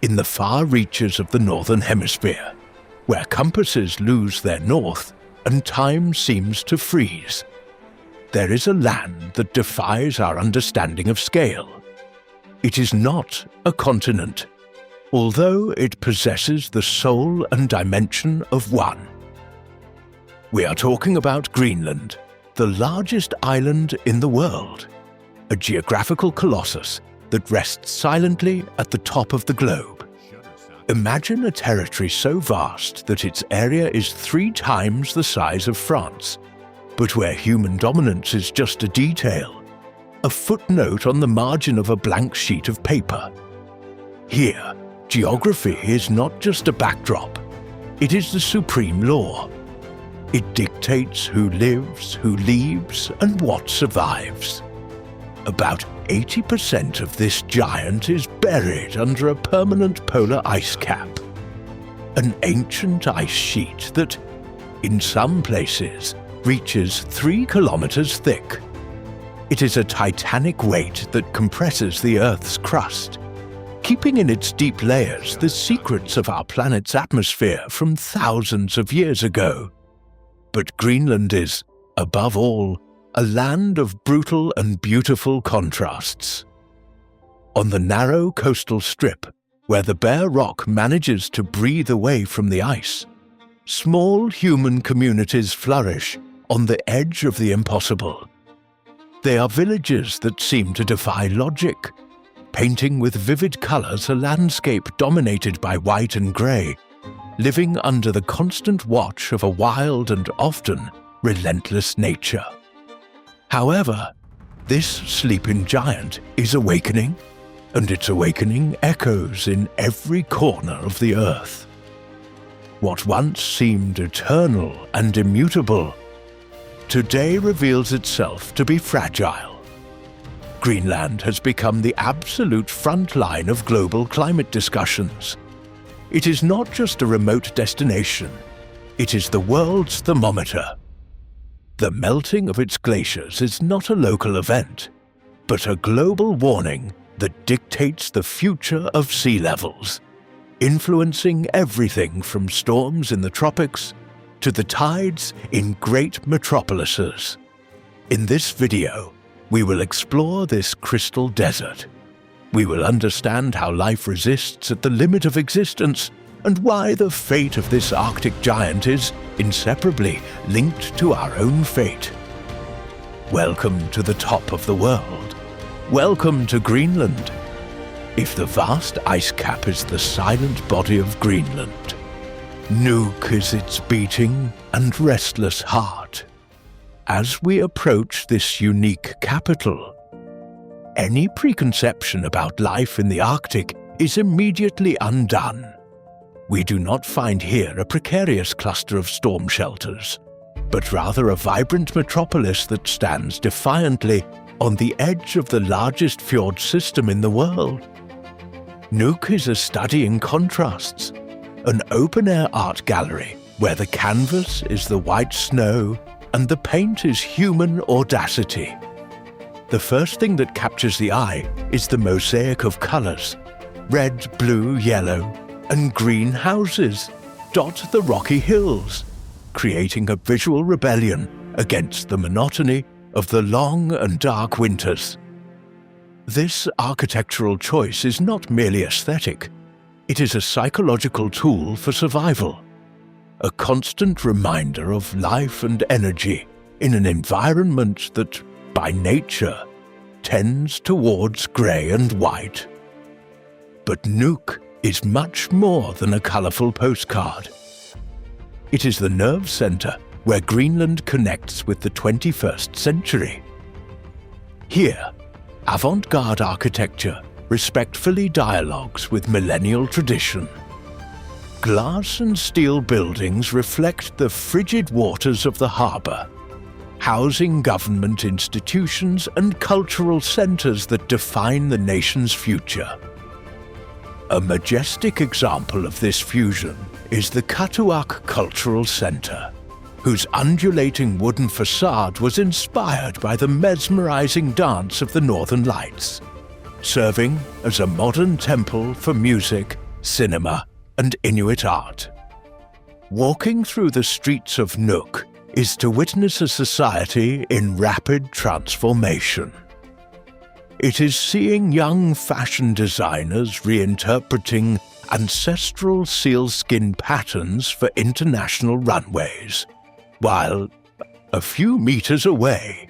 in the far reaches of the Northern Hemisphere, where compasses lose their north and time seems to freeze. There is a land that defies our understanding of scale. It is not a continent, although it possesses the soul and dimension of one. We are talking about Greenland, the largest island in the world, a geographical colossus that rests silently at the top of the globe. Imagine a territory so vast that its area is 3 times the size of France, but where human dominance is just a detail, a footnote on the margin of a blank sheet of paper. Here, geography is not just a backdrop, it is the supreme law. It dictates who lives, who leaves, and what survives. About 80% of this giant is buried under a permanent polar ice cap, an ancient ice sheet that, in some places, reaches 3 kilometers thick. It is a titanic weight that compresses the Earth's crust, keeping in its deep layers the secrets of our planet's atmosphere from thousands of years ago. But Greenland is, above all, a land of brutal and beautiful contrasts. On the narrow coastal strip, where the bare rock manages to breathe away from the ice, small human communities flourish on the edge of the impossible. They are villages that seem to defy logic, painting with vivid colors a landscape dominated by white and grey, living under the constant watch of a wild and often relentless nature. However, this sleeping giant is awakening, and its awakening echoes in every corner of the earth. What once seemed eternal and immutable, today reveals itself to be fragile. Greenland has become the absolute front line of global climate discussions. It is not just a remote destination, it is the world's thermometer. The melting of its glaciers is not a local event, but a global warning that dictates the future of sea levels, influencing everything from storms in the tropics to the tides in great metropolises. In this video, we will explore this crystal desert. We will understand how life resists at the limit of existence and why the fate of this Arctic giant is inseparably linked to our own fate. Welcome to the top of the world. Welcome to Greenland. If the vast ice cap is the silent body of Greenland, Nuuk is its beating and restless heart. As we approach this unique capital, any preconception about life in the Arctic is immediately undone. We do not find here a precarious cluster of storm shelters, but rather a vibrant metropolis that stands defiantly on the edge of the largest fjord system in the world. Nuuk is a study in contrasts, an open-air art gallery where the canvas is the white snow and the paint is human audacity. The first thing that captures the eye is the mosaic of colors. Red, blue, yellow, and green houses dot the rocky hills, creating a visual rebellion against the monotony of the long and dark winters. This architectural choice is not merely aesthetic, it is a psychological tool for survival, a constant reminder of life and energy in an environment that, by nature, tends towards grey and white. But Nuuk is much more than a colourful postcard. It is the nerve centre where Greenland connects with the 21st century. Here, avant-garde architecture respectfully dialogues with millennial tradition. Glass and steel buildings reflect the frigid waters of the harbour, housing government institutions and cultural centres that define the nation's future. A majestic example of this fusion is the Uummannaq Cultural Centre, whose undulating wooden facade was inspired by the mesmerizing dance of the Northern Lights, serving as a modern temple for music cinema, and Inuit art. Walking through the streets of Nuuk is to witness a society in rapid transformation. It is seeing young fashion designers reinterpreting ancestral sealskin patterns for international runways, while, a few meters away,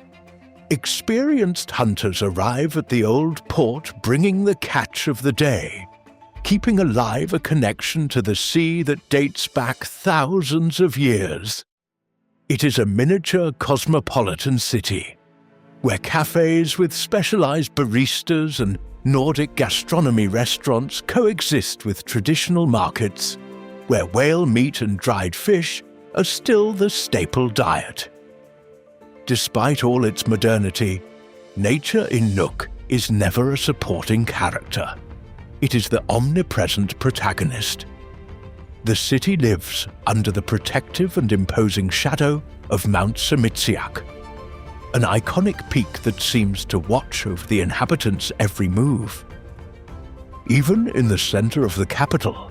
experienced hunters arrive at the old port bringing the catch of the day, keeping alive a connection to the sea that dates back thousands of years. It is a miniature cosmopolitan city, where cafes with specialized baristas and Nordic gastronomy restaurants coexist with traditional markets, where whale meat and dried fish are still the staple diet. Despite all its modernity, nature in Nuuk is never a supporting character. It is the omnipresent protagonist. The city lives under the protective and imposing shadow of Mount Uummannaq, an iconic peak that seems to watch over the inhabitants' every move. Even in the center of the capital,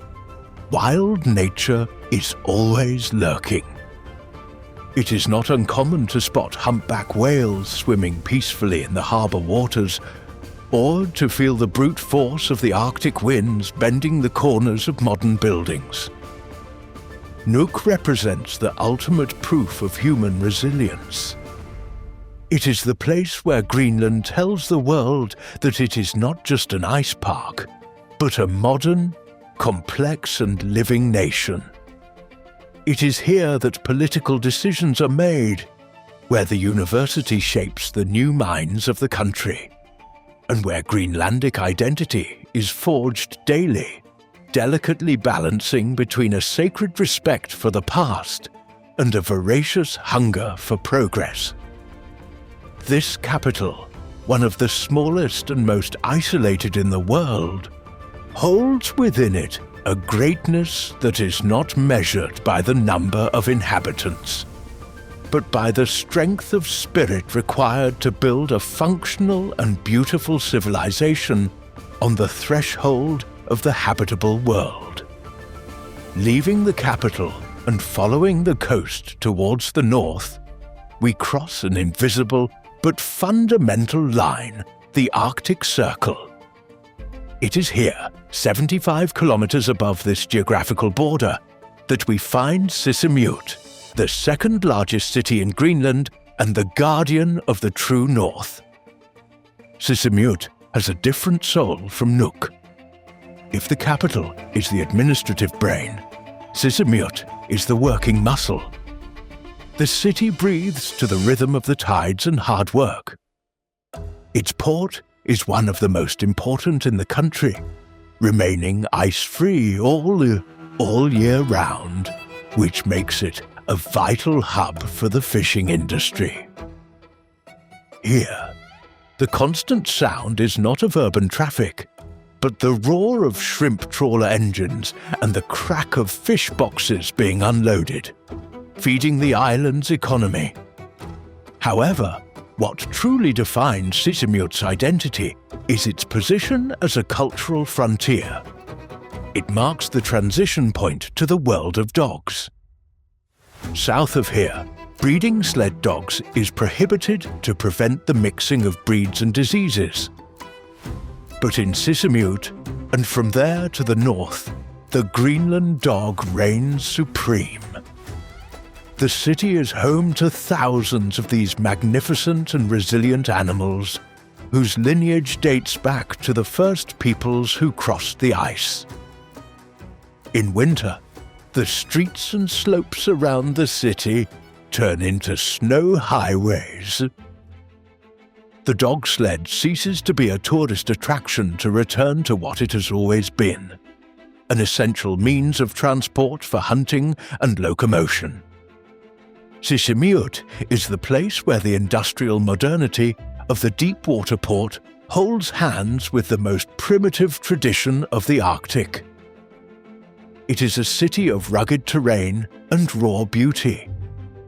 wild nature is always lurking. It is not uncommon to spot humpback whales swimming peacefully in the harbor waters, or to feel the brute force of the Arctic winds bending the corners of modern buildings. Nuuk represents the ultimate proof of human resilience. It is the place where Greenland tells the world that it is not just an ice park, but a modern, complex and living nation. It is here that political decisions are made, where the university shapes the new minds of the country, and where Greenlandic identity is forged daily, delicately balancing between a sacred respect for the past and a voracious hunger for progress. This capital, one of the smallest and most isolated in the world, holds within it a greatness that is not measured by the number of inhabitants, but by the strength of spirit required to build a functional and beautiful civilization on the threshold of the habitable world. Leaving the capital and following the coast towards the north, we cross an invisible but fundamental line, the Arctic Circle. It is here, 75 kilometers above this geographical border, that we find Sisimiut, the second largest city in Greenland and the guardian of the true north. Sisimiut has a different soul from Nuuk. If the capital is the administrative brain, Sisimiut is the working muscle. The city breathes to the rhythm of the tides and hard work. Its port is one of the most important in the country, remaining ice-free all year round, which makes it a vital hub for the fishing industry. Here, the constant sound is not of urban traffic, but the roar of shrimp trawler engines and the crack of fish boxes being unloaded, feeding the island's economy. However, what truly defines Sisimiut's identity is its position as a cultural frontier. It marks the transition point to the world of dogs. South of here, breeding sled dogs is prohibited to prevent the mixing of breeds and diseases. But in Sisimiut, and from there to the north, the Greenland dog reigns supreme. The city is home to thousands of these magnificent and resilient animals, whose lineage dates back to the first peoples who crossed the ice. In winter, the streets and slopes around the city turn into snow highways. The dog sled ceases to be a tourist attraction to return to what it has always been, an essential means of transport for hunting and locomotion. Sisimiut is the place where the industrial modernity of the deep water port holds hands with the most primitive tradition of the Arctic. It is a city of rugged terrain and raw beauty,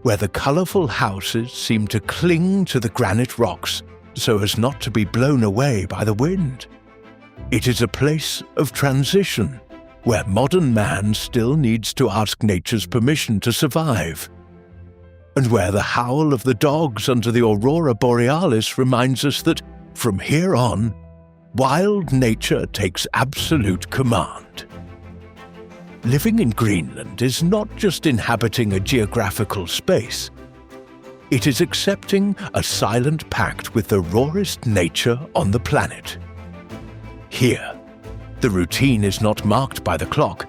where the colorful houses seem to cling to the granite rocks so as not to be blown away by the wind. It is a place of transition, where modern man still needs to ask nature's permission to survive, and where the howl of the dogs under the aurora borealis reminds us that, from here on, wild nature takes absolute command. Living in Greenland is not just inhabiting a geographical space. It is accepting a silent pact with the rawest nature on the planet. Here, the routine is not marked by the clock,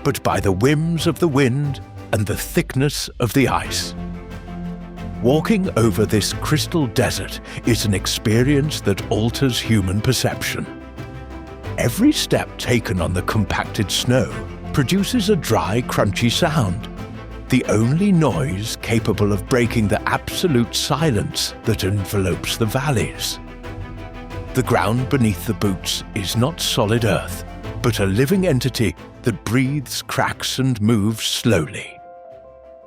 but by the whims of the wind and the thickness of the ice. Walking over this crystal desert is an experience that alters human perception. Every step taken on the compacted snow produces a dry, crunchy sound, the only noise capable of breaking the absolute silence that envelopes the valleys. The ground beneath the boots is not solid earth, but a living entity that breathes, cracks, and moves slowly.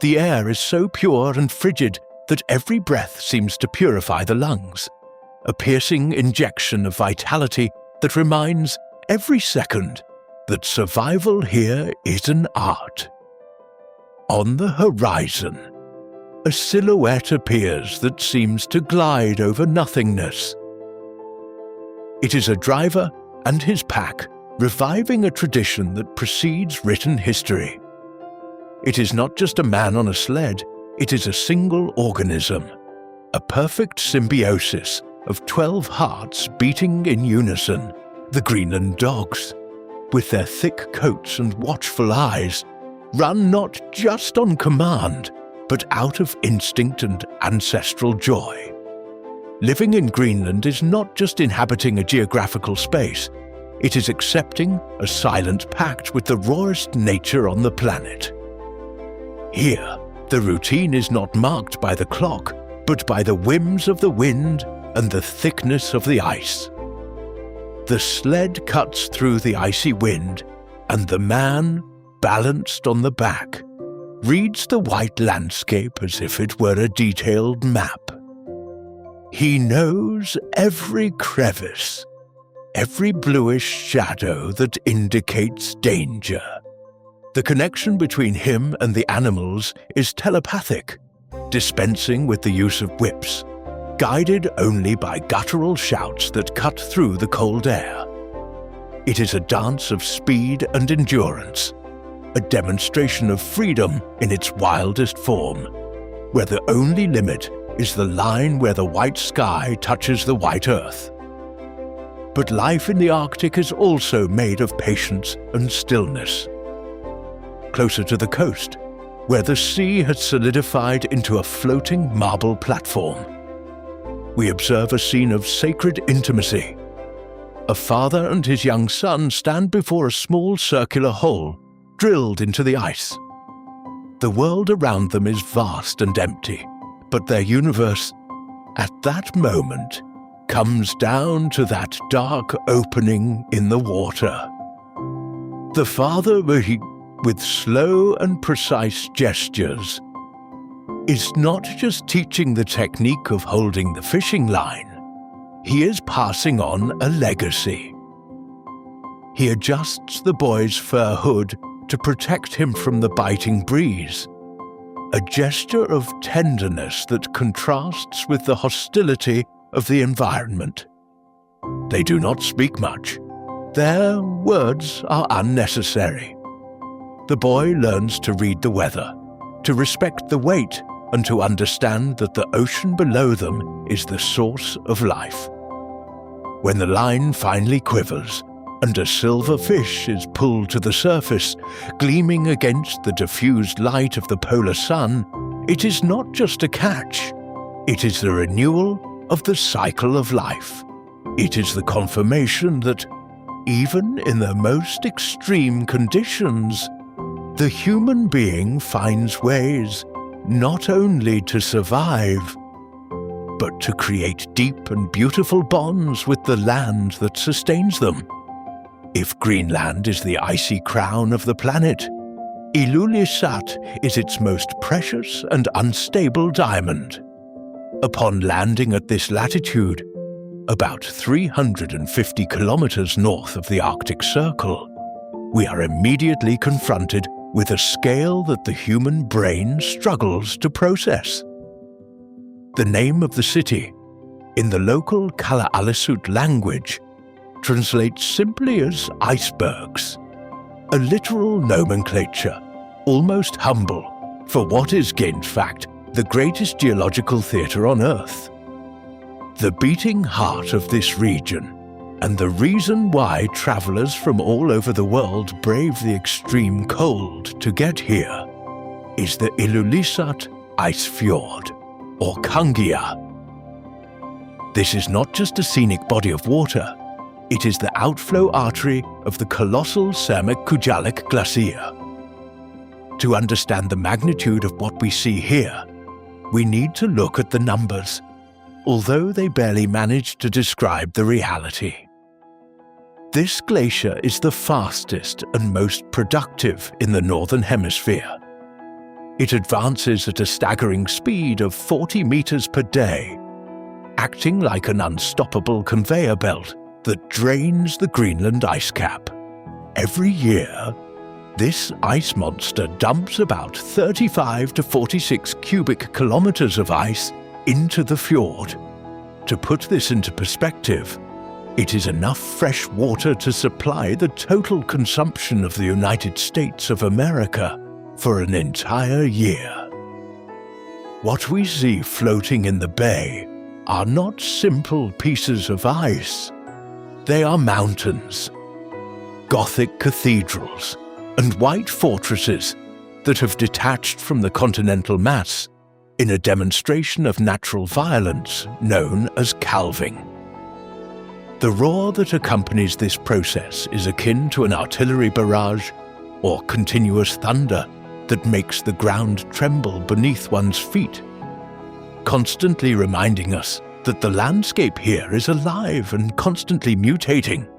The air is so pure and frigid that every breath seems to purify the lungs, a piercing injection of vitality that reminds every second that survival here is an art. On the horizon, a silhouette appears that seems to glide over nothingness. It is a driver and his pack reviving a tradition that precedes written history. It is not just a man on a sled, it is a single organism, a perfect symbiosis of 12 hearts beating in unison, the Greenland dogs, with their thick coats and watchful eyes, run not just on command, but out of instinct and ancestral joy. Living in Greenland is not just inhabiting a geographical space, it is accepting a silent pact with the rawest nature on the planet. Here, the routine is not marked by the clock, but by the whims of the wind and the thickness of the ice. The sled cuts through the icy wind, and the man, balanced on the back, reads the white landscape as if it were a detailed map. He knows every crevice, every bluish shadow that indicates danger. The connection between him and the animals is telepathic, dispensing with the use of whips, guided only by guttural shouts that cut through the cold air. It is a dance of speed and endurance, a demonstration of freedom in its wildest form, where the only limit is the line where the white sky touches the white earth. But life in the Arctic is also made of patience and stillness. Closer to the coast, where the sea has solidified into a floating marble platform, we observe a scene of sacred intimacy. A father and his young son stand before a small circular hole drilled into the ice. The world around them is vast and empty, but their universe, at that moment, comes down to that dark opening in the water. The father, with slow and precise gestures, is not just teaching the technique of holding the fishing line, he is passing on a legacy. He adjusts the boy's fur hood to protect him from the biting breeze, a gesture of tenderness that contrasts with the hostility of the environment. They do not speak much. Their words are unnecessary. The boy learns to read the weather, to respect the weight, and to understand that the ocean below them is the source of life. When the line finally quivers, and a silver fish is pulled to the surface, gleaming against the diffused light of the polar sun, it is not just a catch. It is the renewal of the cycle of life. It is the confirmation that, even in the most extreme conditions, the human being finds ways not only to survive, but to create deep and beautiful bonds with the land that sustains them. If Greenland is the icy crown of the planet, Ilulissat is its most precious and unstable diamond. Upon landing at this latitude, about 350 kilometers north of the Arctic Circle, we are immediately confronted with a scale that the human brain struggles to process. The name of the city, in the local Kalaalleq language, translates simply as icebergs, a literal nomenclature, almost humble, for what is, in fact, the greatest geological theatre on Earth. The beating heart of this region, and the reason why travellers from all over the world brave the extreme cold to get here, is the Ilulissat Ice Fjord, or Kangia. This is not just a scenic body of water, it is the outflow artery of the colossal Uummannaq Glacier. To understand the magnitude of what we see here, we need to look at the numbers, although they barely manage to describe the reality. This glacier is the fastest and most productive in the Northern Hemisphere. It advances at a staggering speed of 40 meters per day, acting like an unstoppable conveyor belt that drains the Greenland ice cap. Every year, this ice monster dumps about 35 to 46 cubic kilometers of ice into the fjord. To put this into perspective, it is enough fresh water to supply the total consumption of the United States of America for an entire year. What we see floating in the bay are not simple pieces of ice. They are mountains, Gothic cathedrals, and white fortresses that have detached from the continental mass in a demonstration of natural violence known as calving. The roar that accompanies this process is akin to an artillery barrage or continuous thunder that makes the ground tremble beneath one's feet, constantly reminding us that the landscape here is alive and constantly mutating.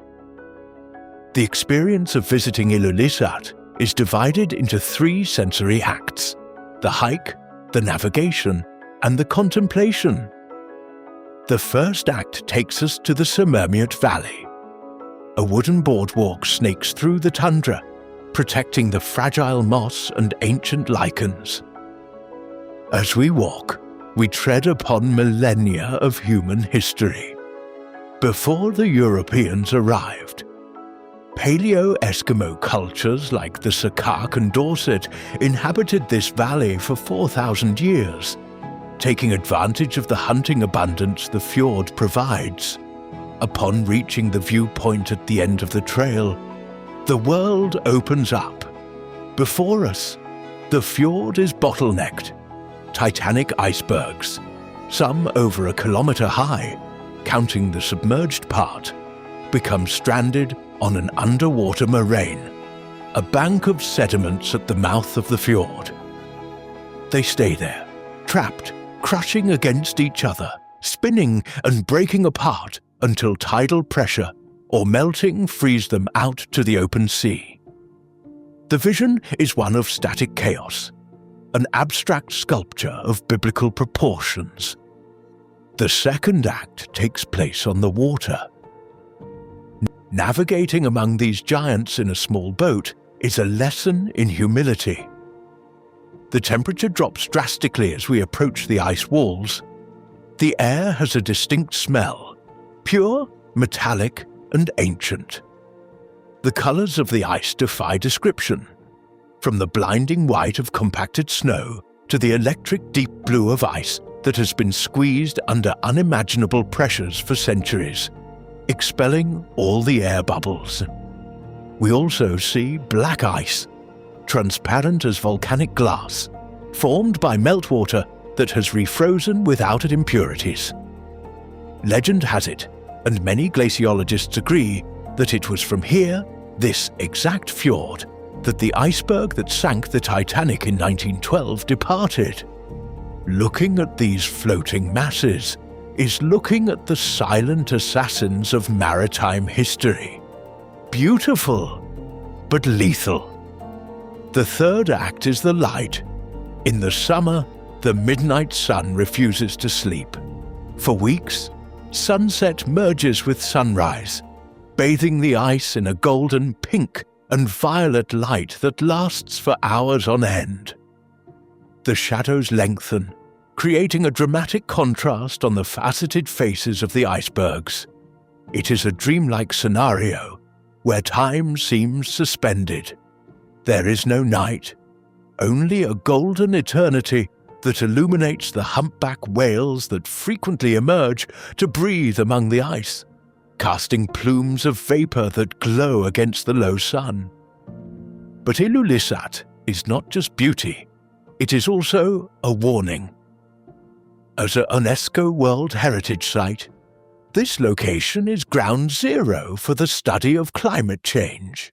The experience of visiting Ilulissat is divided into 3 sensory acts: the hike, the navigation, and the contemplation. The first act takes us to the Thermometer Valley. A wooden boardwalk snakes through the tundra, protecting the fragile moss and ancient lichens. As we walk, we tread upon millennia of human history. Before the Europeans arrived, Paleo-Eskimo cultures like the Sakak and Dorset inhabited this valley for 4,000 years, taking advantage of the hunting abundance the fjord provides. Upon reaching the viewpoint at the end of the trail, the world opens up. Before us, the fjord is bottlenecked. Titanic icebergs, some over 1 kilometer high, counting the submerged part, become stranded on an underwater moraine, a bank of sediments at the mouth of the fjord. They stay there, trapped, crushing against each other, spinning and breaking apart until tidal pressure or melting frees them out to the open sea. The vision is one of static chaos, an abstract sculpture of biblical proportions. The second act takes place on the water. Navigating among these giants in a small boat is a lesson in humility. The temperature drops drastically as we approach the ice walls. The air has a distinct smell, pure, metallic, and ancient. The colors of the ice defy description, from the blinding white of compacted snow to the electric deep blue of ice that has been squeezed under unimaginable pressures for centuries, expelling all the air bubbles. We also see black ice, transparent as volcanic glass, formed by meltwater that has refrozen without impurities. Legend has it, and many glaciologists agree, that it was from here, this exact fjord, that the iceberg that sank the Titanic in 1912 departed. Looking at these floating masses is looking at the silent assassins of maritime history. Beautiful, but lethal. The third act is the light. In the summer, the midnight sun refuses to sleep. For weeks, sunset merges with sunrise, bathing the ice in a golden pink and violet light that lasts for hours on end. The shadows lengthen, creating a dramatic contrast on the faceted faces of the icebergs. It is a dreamlike scenario where time seems suspended. There is no night, only a golden eternity that illuminates the humpback whales that frequently emerge to breathe among the ice, casting plumes of vapor that glow against the low sun. But Ilulissat is not just beauty, it is also a warning. As a UNESCO World Heritage Site, this location is ground zero for the study of climate change.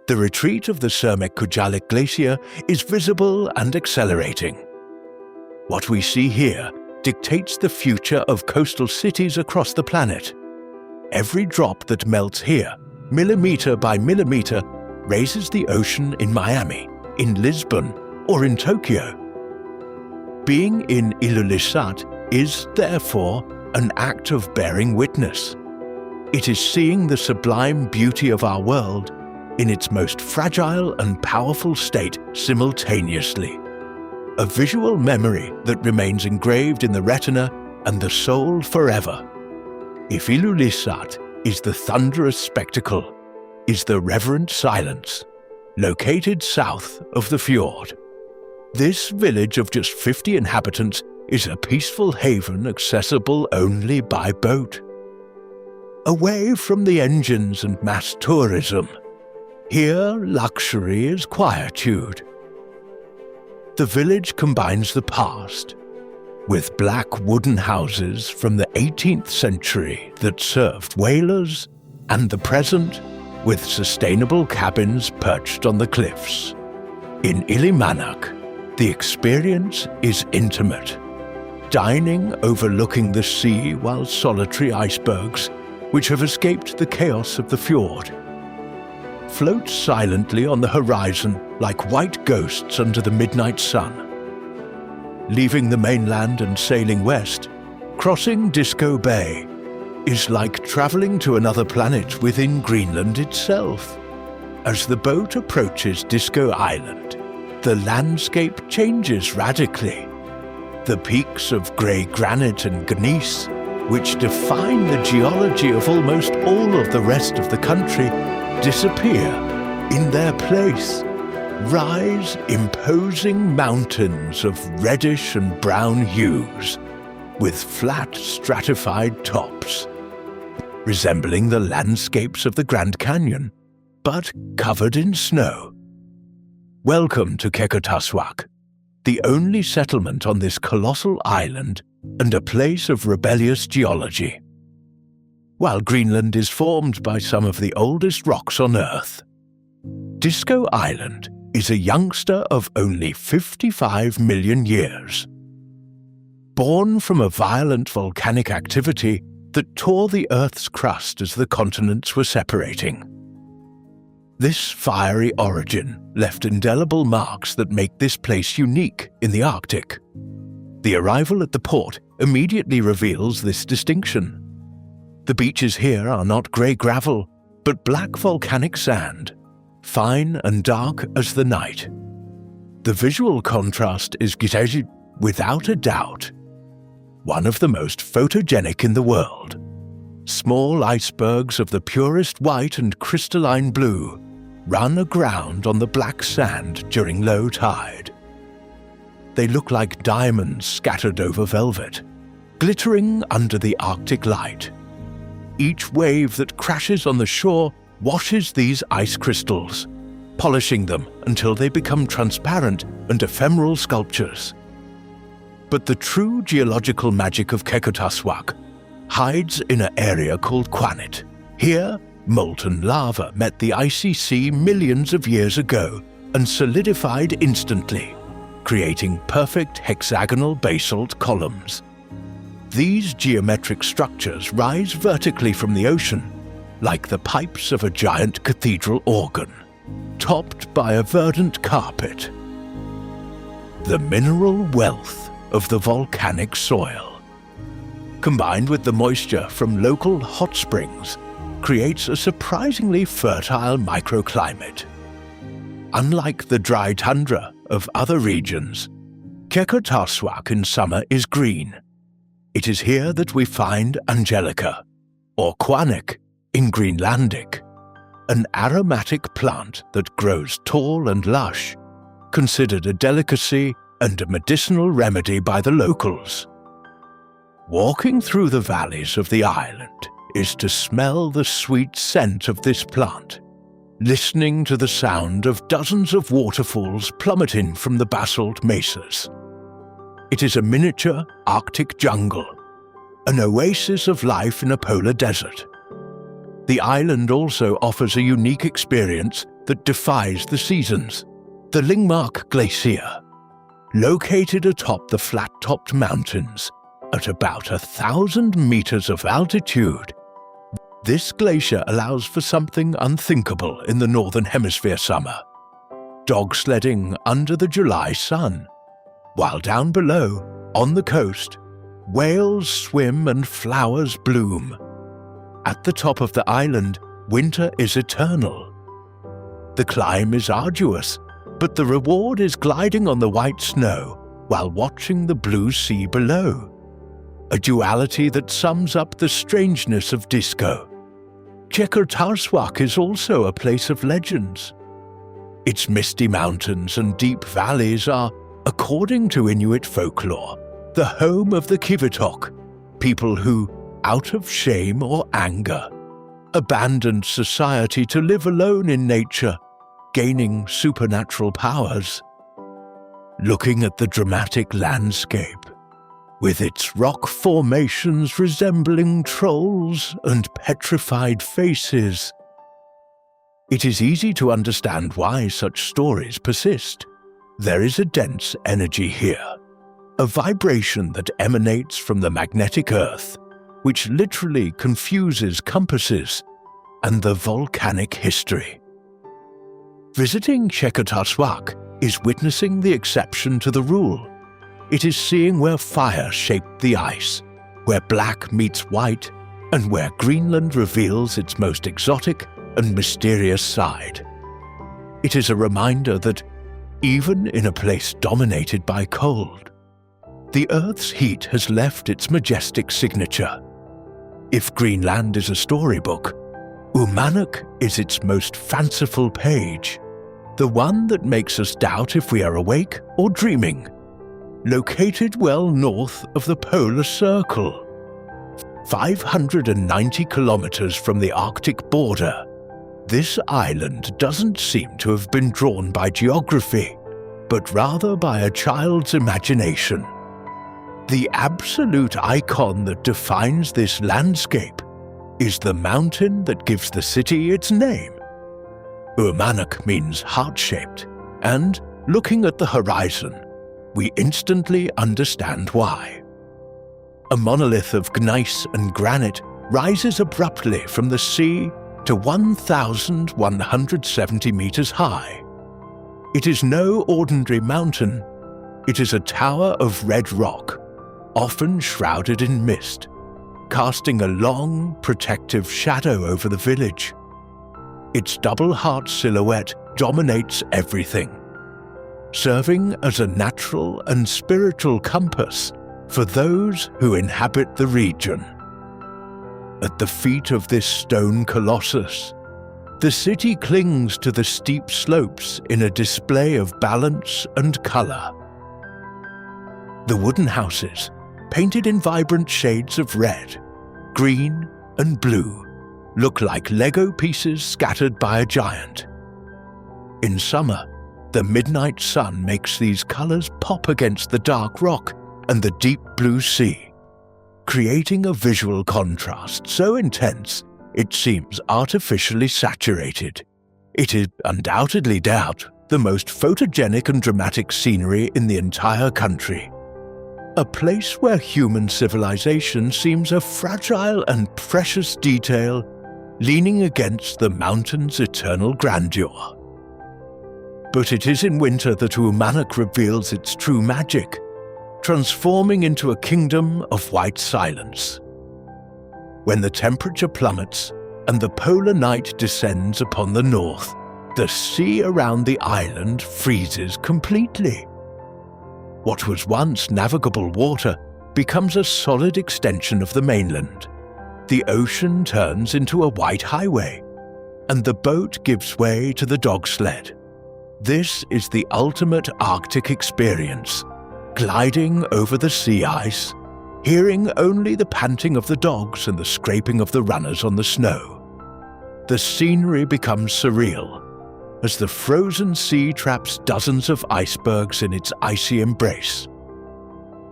The retreat of the Uummannaq Glacier is visible and accelerating. What we see here dictates the future of coastal cities across the planet. Every drop that melts here, millimeter by millimeter, raises the ocean in Miami, in Lisbon, or in Tokyo. Being in Ilulissat is, therefore, an act of bearing witness. It is seeing the sublime beauty of our world in its most fragile and powerful state simultaneously. A visual memory that remains engraved in the retina and the soul forever. If Ilulissat is the thunderous spectacle, is the reverent silence, located south of the fjord. This village of just 50 inhabitants is a peaceful haven accessible only by boat. Away from the engines and mass tourism, here luxury is quietude. The village combines the past with black wooden houses from the 18th century that served whalers, and the present with sustainable cabins perched on the cliffs. In Uummannaq, the experience is intimate. Dining overlooking the sea while solitary icebergs, which have escaped the chaos of the fjord, float silently on the horizon like white ghosts under the midnight sun. Leaving the mainland and sailing west, crossing Disco Bay is like traveling to another planet within Greenland itself. As the boat approaches Disco Island, the landscape changes radically. The peaks of grey granite and gneiss, which define the geology of almost all of the rest of the country, disappear. In their place rise imposing mountains of reddish and brown hues, with flat stratified tops, resembling the landscapes of the Grand Canyon, but covered in snow. Welcome to Qeqertasuaq, the only settlement on this colossal island and a place of rebellious geology. While Greenland is formed by some of the oldest rocks on Earth, Disco Island is a youngster of only 55 million years. Born from a violent volcanic activity that tore the Earth's crust as the continents were separating. This fiery origin left indelible marks that make this place unique in the Arctic. The arrival at the port immediately reveals this distinction. The beaches here are not grey gravel, but black volcanic sand, fine and dark as the night. The visual contrast is without a doubt one of the most photogenic in the world. Small icebergs of the purest white and crystalline blue run aground on the black sand during low tide. They look like diamonds scattered over velvet, glittering under the Arctic light. Each wave that crashes on the shore washes these ice crystals, polishing them until they become transparent and ephemeral sculptures. But the true geological magic of Qeqertasuaq hides in an area called Quanit. Here, molten lava met the icy sea millions of years ago and solidified instantly, creating perfect hexagonal basalt columns. These geometric structures rise vertically from the ocean, like the pipes of a giant cathedral organ, topped by a verdant carpet. The mineral wealth of the volcanic soil, combined with the moisture from local hot springs, creates a surprisingly fertile microclimate. Unlike the dry tundra of other regions, Qeqertarsuaq in summer is green. It is here that we find Angelica, or Uummannaq in Greenlandic, an aromatic plant that grows tall and lush, considered a delicacy and a medicinal remedy by the locals. Walking through the valleys of the island is to smell the sweet scent of this plant, listening to the sound of dozens of waterfalls plummeting from the basalt mesas. It is a miniature Arctic jungle, an oasis of life in a polar desert. The island also offers a unique experience that defies the seasons: the Uummannaq Glacier. Located atop the flat-topped mountains at about 1,000 meters of altitude, this glacier allows for something unthinkable in the Northern Hemisphere summer: dog sledding under the July sun, while down below, on the coast, whales swim and flowers bloom. At the top of the island, winter is eternal. The climb is arduous, but the reward is gliding on the white snow while watching the blue sea below, a duality that sums up the strangeness of disco. Qeqertarsuaq is also a place of legends. Its misty mountains and deep valleys are, according to Inuit folklore, the home of the Kivitok, people who, out of shame or anger, abandoned society to live alone in nature, gaining supernatural powers. Looking at the dramatic landscape, with its rock formations resembling trolls and petrified faces, it is easy to understand why such stories persist. There is a dense energy here, a vibration that emanates from the magnetic earth, which literally confuses compasses and the volcanic history. Visiting Qeqertarsuaq is witnessing the exception to the rule. It is seeing where fire shaped the ice, where black meets white, and where Greenland reveals its most exotic and mysterious side. It is a reminder that, even in a place dominated by cold, the Earth's heat has left its majestic signature. If Greenland is a storybook, Uummannaq is its most fanciful page, the one that makes us doubt if we are awake or dreaming. Located well north of the polar circle, 590 kilometers from the Arctic border, this island doesn't seem to have been drawn by geography, but rather by a child's imagination. The absolute icon that defines this landscape is the mountain that gives the city its name. Uummannaq means heart-shaped, and, looking at the horizon, we instantly understand why. A monolith of gneiss and granite rises abruptly from the sea to 1,170 meters high. It is no ordinary mountain. It is a tower of red rock, often shrouded in mist, casting a long, protective shadow over the village. Its double heart silhouette dominates everything, serving as a natural and spiritual compass for those who inhabit the region. At the feet of this stone colossus, the city clings to the steep slopes in a display of balance and color. The wooden houses, painted in vibrant shades of red, green, and blue, look like Lego pieces scattered by a giant. In summer, the midnight sun makes these colors pop against the dark rock and the deep blue sea, creating a visual contrast so intense it seems artificially saturated. It is undoubtedly the most photogenic and dramatic scenery in the entire country. A place where human civilization seems a fragile and precious detail leaning against the mountain's eternal grandeur. But it is in winter that Uummannaq reveals its true magic, transforming into a kingdom of white silence. When the temperature plummets and the polar night descends upon the north, the sea around the island freezes completely. What was once navigable water becomes a solid extension of the mainland. The ocean turns into a white highway, and the boat gives way to the dog sled. This is the ultimate Arctic experience, gliding over the sea ice, hearing only the panting of the dogs and the scraping of the runners on the snow. The scenery becomes surreal, as the frozen sea traps dozens of icebergs in its icy embrace.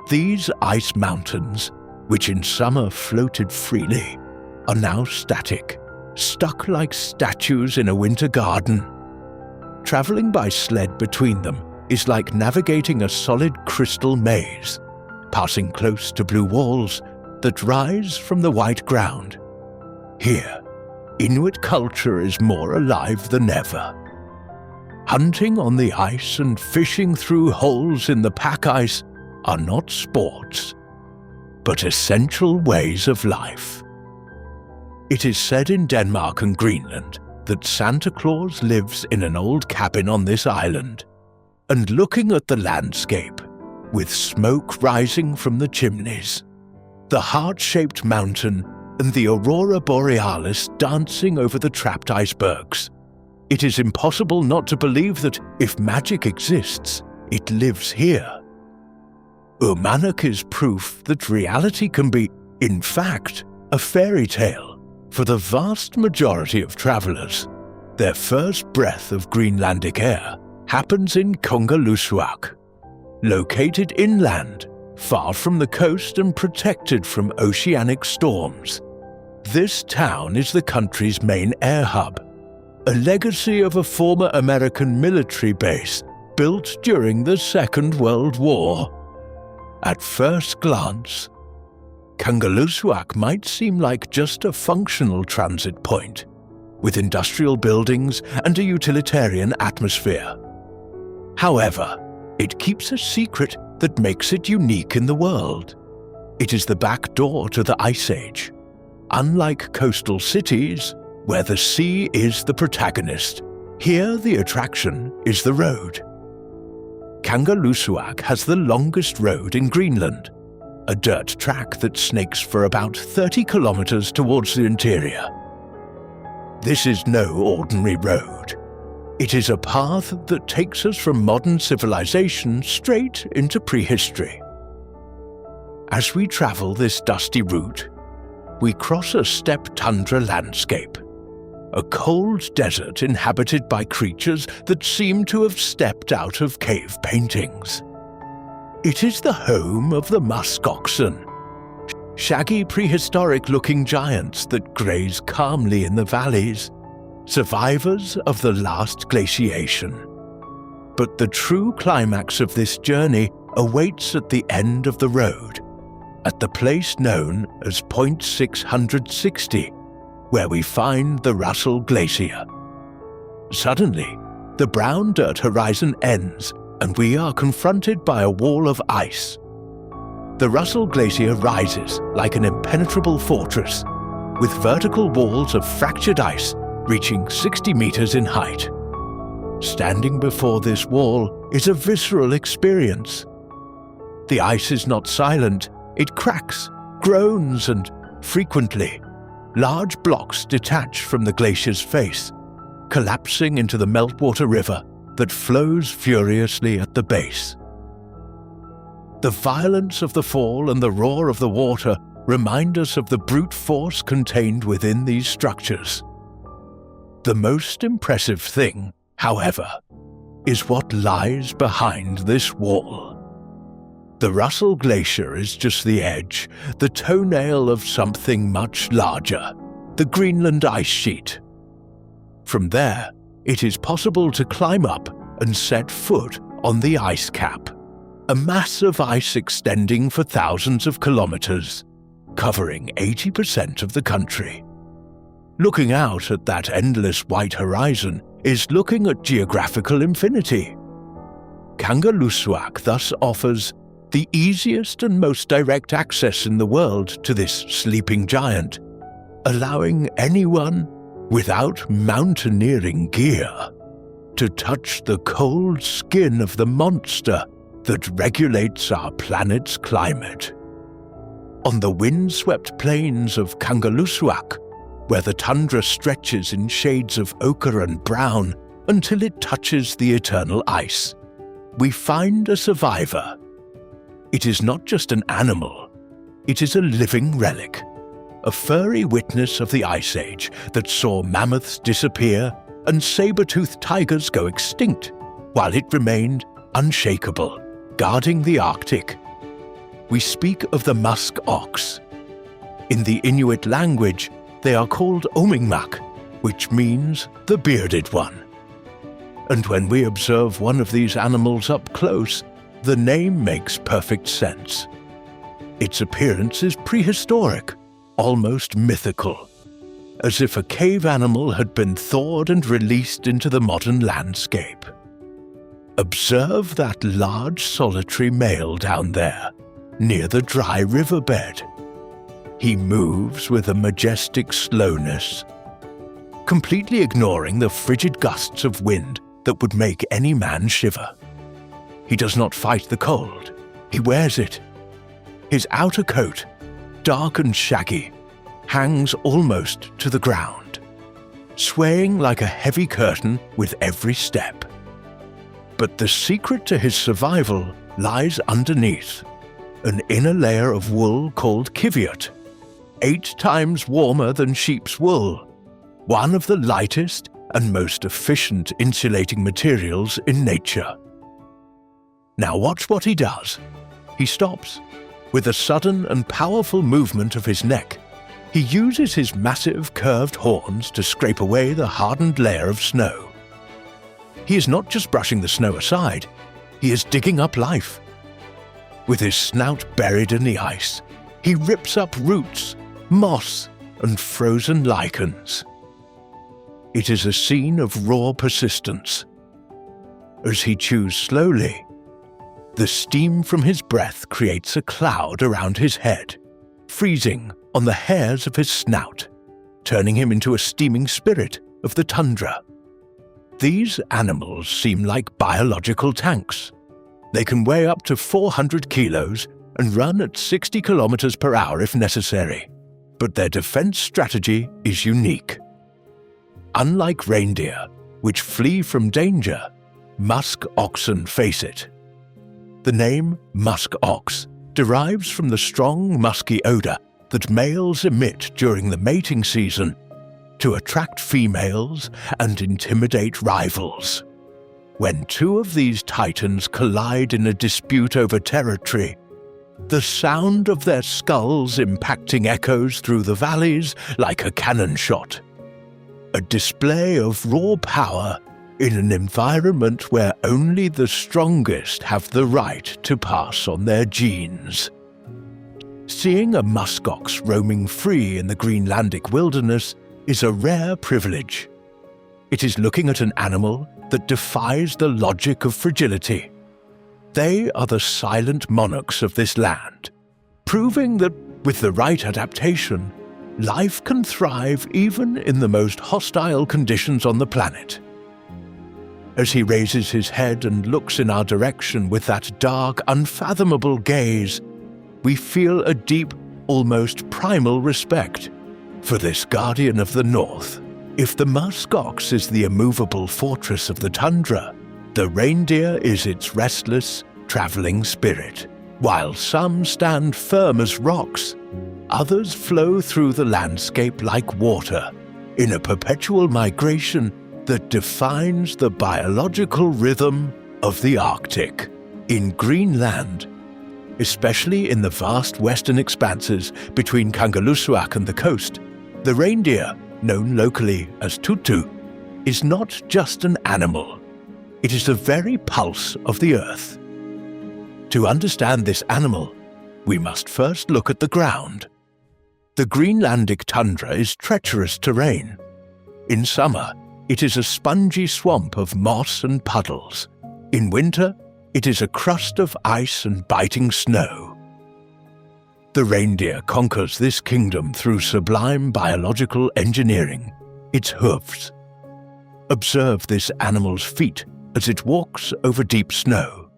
These ice mountains, which in summer floated freely, are now static, stuck like statues in a winter garden. Traveling by sled between them is like navigating a solid crystal maze, passing close to blue walls that rise from the white ground. Here, Inuit culture is more alive than ever. Hunting on the ice and fishing through holes in the pack ice are not sports, but essential ways of life. It is said in Denmark and Greenland that Santa Claus lives in an old cabin on this island, and looking at the landscape, with smoke rising from the chimneys, the heart-shaped mountain and the aurora borealis dancing over the trapped icebergs, it is impossible not to believe that if magic exists, it lives here. Uummannaq is proof that reality can be, in fact, a fairy tale. For the vast majority of travelers, their first breath of Greenlandic air happens in Uummannaq, located inland, far from the coast and protected from oceanic storms. This town is the country's main air hub, a legacy of a former American military base built during the Second World War. At first glance, Uummannaq might seem like just a functional transit point, with industrial buildings and a utilitarian atmosphere. However, it keeps a secret that makes it unique in the world. It is the back door to the Ice Age. Unlike coastal cities, where the sea is the protagonist, here the attraction is the road. Uummannaq has the longest road in Greenland, a dirt track that snakes for about 30 kilometers towards the interior. This is no ordinary road. It is a path that takes us from modern civilization straight into prehistory. As we travel this dusty route, we cross a steppe tundra landscape, a cold desert inhabited by creatures that seem to have stepped out of cave paintings. It is the home of the musk oxen, shaggy prehistoric-looking giants that graze calmly in the valleys, survivors of the last glaciation. But the true climax of this journey awaits at the end of the road, at the place known as Point 660, where we find the Russell Glacier. Suddenly, the brown dirt horizon ends and we are confronted by a wall of ice. The Russell Glacier rises like an impenetrable fortress, with vertical walls of fractured ice reaching 60 meters in height. Standing before this wall is a visceral experience. The ice is not silent, it cracks, groans, and frequently, large blocks detach from the glacier's face, collapsing into the meltwater river that flows furiously at the base. The violence of the fall and the roar of the water remind us of the brute force contained within these structures. The most impressive thing, however, is what lies behind this wall. The Russell Glacier is just the edge, the toenail of something much larger, the Greenland ice sheet. From there, it is possible to climb up and set foot on the ice cap, a mass of ice extending for thousands of kilometers, covering 80% of the country. Looking out at that endless white horizon is looking at geographical infinity. Uummannaq thus offers the easiest and most direct access in the world to this sleeping giant, allowing anyone without mountaineering gear to touch the cold skin of the monster that regulates our planet's climate. On the windswept plains of Kangerlussuaq, where the tundra stretches in shades of ochre and brown until it touches the eternal ice, we find a survivor. It is not just an animal, it is a living relic, a furry witness of the Ice Age that saw mammoths disappear and saber-toothed tigers go extinct, while it remained unshakable, guarding the Arctic. We speak of the musk ox. In the Inuit language, they are called Uummannaq, which means the bearded one. And when we observe one of these animals up close, the name makes perfect sense. Its appearance is prehistoric, almost mythical, as if a cave animal had been thawed and released into the modern landscape. Observe that large solitary male down there, near the dry riverbed. He moves with a majestic slowness, completely ignoring the frigid gusts of wind that would make any man shiver. He does not fight the cold, he wears it. His outer coat, dark and shaggy, hangs almost to the ground, swaying like a heavy curtain with every step. But the secret to his survival lies underneath, an inner layer of wool called kiviot, 8 times warmer than sheep's wool, one of the lightest and most efficient insulating materials in nature. Now watch what he does. He stops. With a sudden and powerful movement of his neck, he uses his massive curved horns to scrape away the hardened layer of snow. He is not just brushing the snow aside, he is digging up life. With his snout buried in the ice, he rips up roots, moss, and frozen lichens. It is a scene of raw persistence. As he chews slowly, the steam from his breath creates a cloud around his head, freezing on the hairs of his snout, turning him into a steaming spirit of the tundra. These animals seem like biological tanks. They can weigh up to 400 kilos and run at 60 kilometers per hour if necessary, but their defense strategy is unique. Unlike reindeer, which flee from danger, musk oxen face it. The name musk ox derives from the strong musky odor that males emit during the mating season to attract females and intimidate rivals. When 2 of these titans collide in a dispute over territory, the sound of their skulls impacting echoes through the valleys like a cannon shot. A display of raw power in an environment where only the strongest have the right to pass on their genes. Seeing a muskox roaming free in the Greenlandic wilderness is a rare privilege. It is looking at an animal that defies the logic of fragility. They are the silent monarchs of this land, proving that with the right adaptation, life can thrive even in the most hostile conditions on the planet. As he raises his head and looks in our direction with that dark, unfathomable gaze, we feel a deep, almost primal respect for this guardian of the North. If the musk ox is the immovable fortress of the tundra, the reindeer is its restless, traveling spirit. While some stand firm as rocks, others flow through the landscape like water, in a perpetual migration that defines the biological rhythm of the Arctic. In Greenland, especially in the vast western expanses between Kangerlussuaq and the coast, the reindeer, known locally as tutu, is not just an animal. It is the very pulse of the earth. To understand this animal, we must first look at the ground. The Greenlandic tundra is treacherous terrain. In summer, it is a spongy swamp of moss and puddles. In winter, it is a crust of ice and biting snow. The reindeer conquers this kingdom through sublime biological engineering, its hooves. Observe this animal's feet as it walks over deep snow.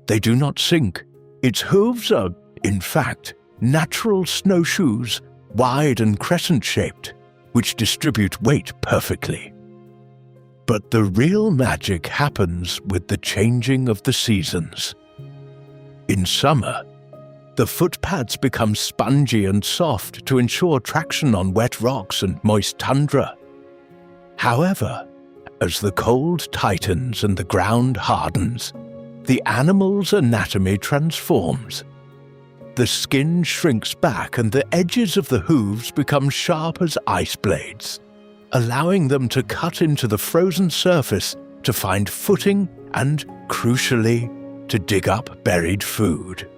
They do not sink. Its hooves are, in fact, natural snowshoes, wide and crescent-shaped, which distribute weight perfectly. But the real magic happens with the changing of the seasons. In summer, the footpads become spongy and soft to ensure traction on wet rocks and moist tundra. However, as the cold tightens and the ground hardens, the animal's anatomy transforms. The skin shrinks back and the edges of the hooves become sharp as ice blades, allowing them to cut into the frozen surface to find footing and, crucially, to dig up buried food.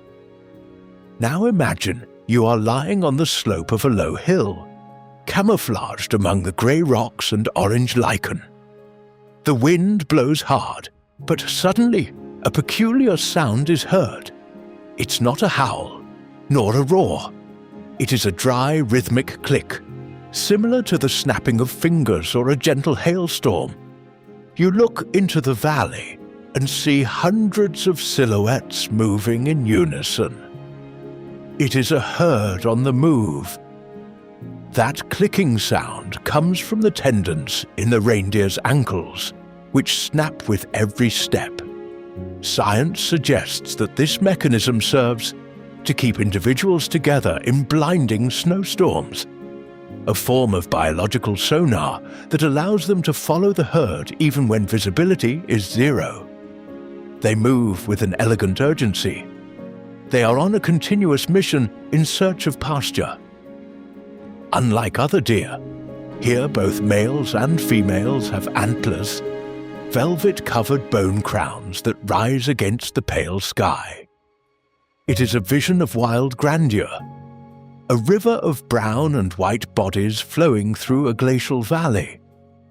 Now imagine you are lying on the slope of a low hill, camouflaged among the grey rocks and orange lichen. The wind blows hard, but suddenly a peculiar sound is heard. It's not a howl, nor a roar. It is a dry, rhythmic click, similar to the snapping of fingers or a gentle hailstorm. You look into the valley and see hundreds of silhouettes moving in unison. It is a herd on the move. That clicking sound comes from the tendons in the reindeer's ankles, which snap with every step. Science suggests that this mechanism serves to keep individuals together in blinding snowstorms, a form of biological sonar that allows them to follow the herd even when visibility is zero. They move with an elegant urgency. They are on a continuous mission in search of pasture. Unlike other deer, here both males and females have antlers, velvet-covered bone crowns that rise against the pale sky. It is a vision of wild grandeur, a river of brown and white bodies flowing through a glacial valley,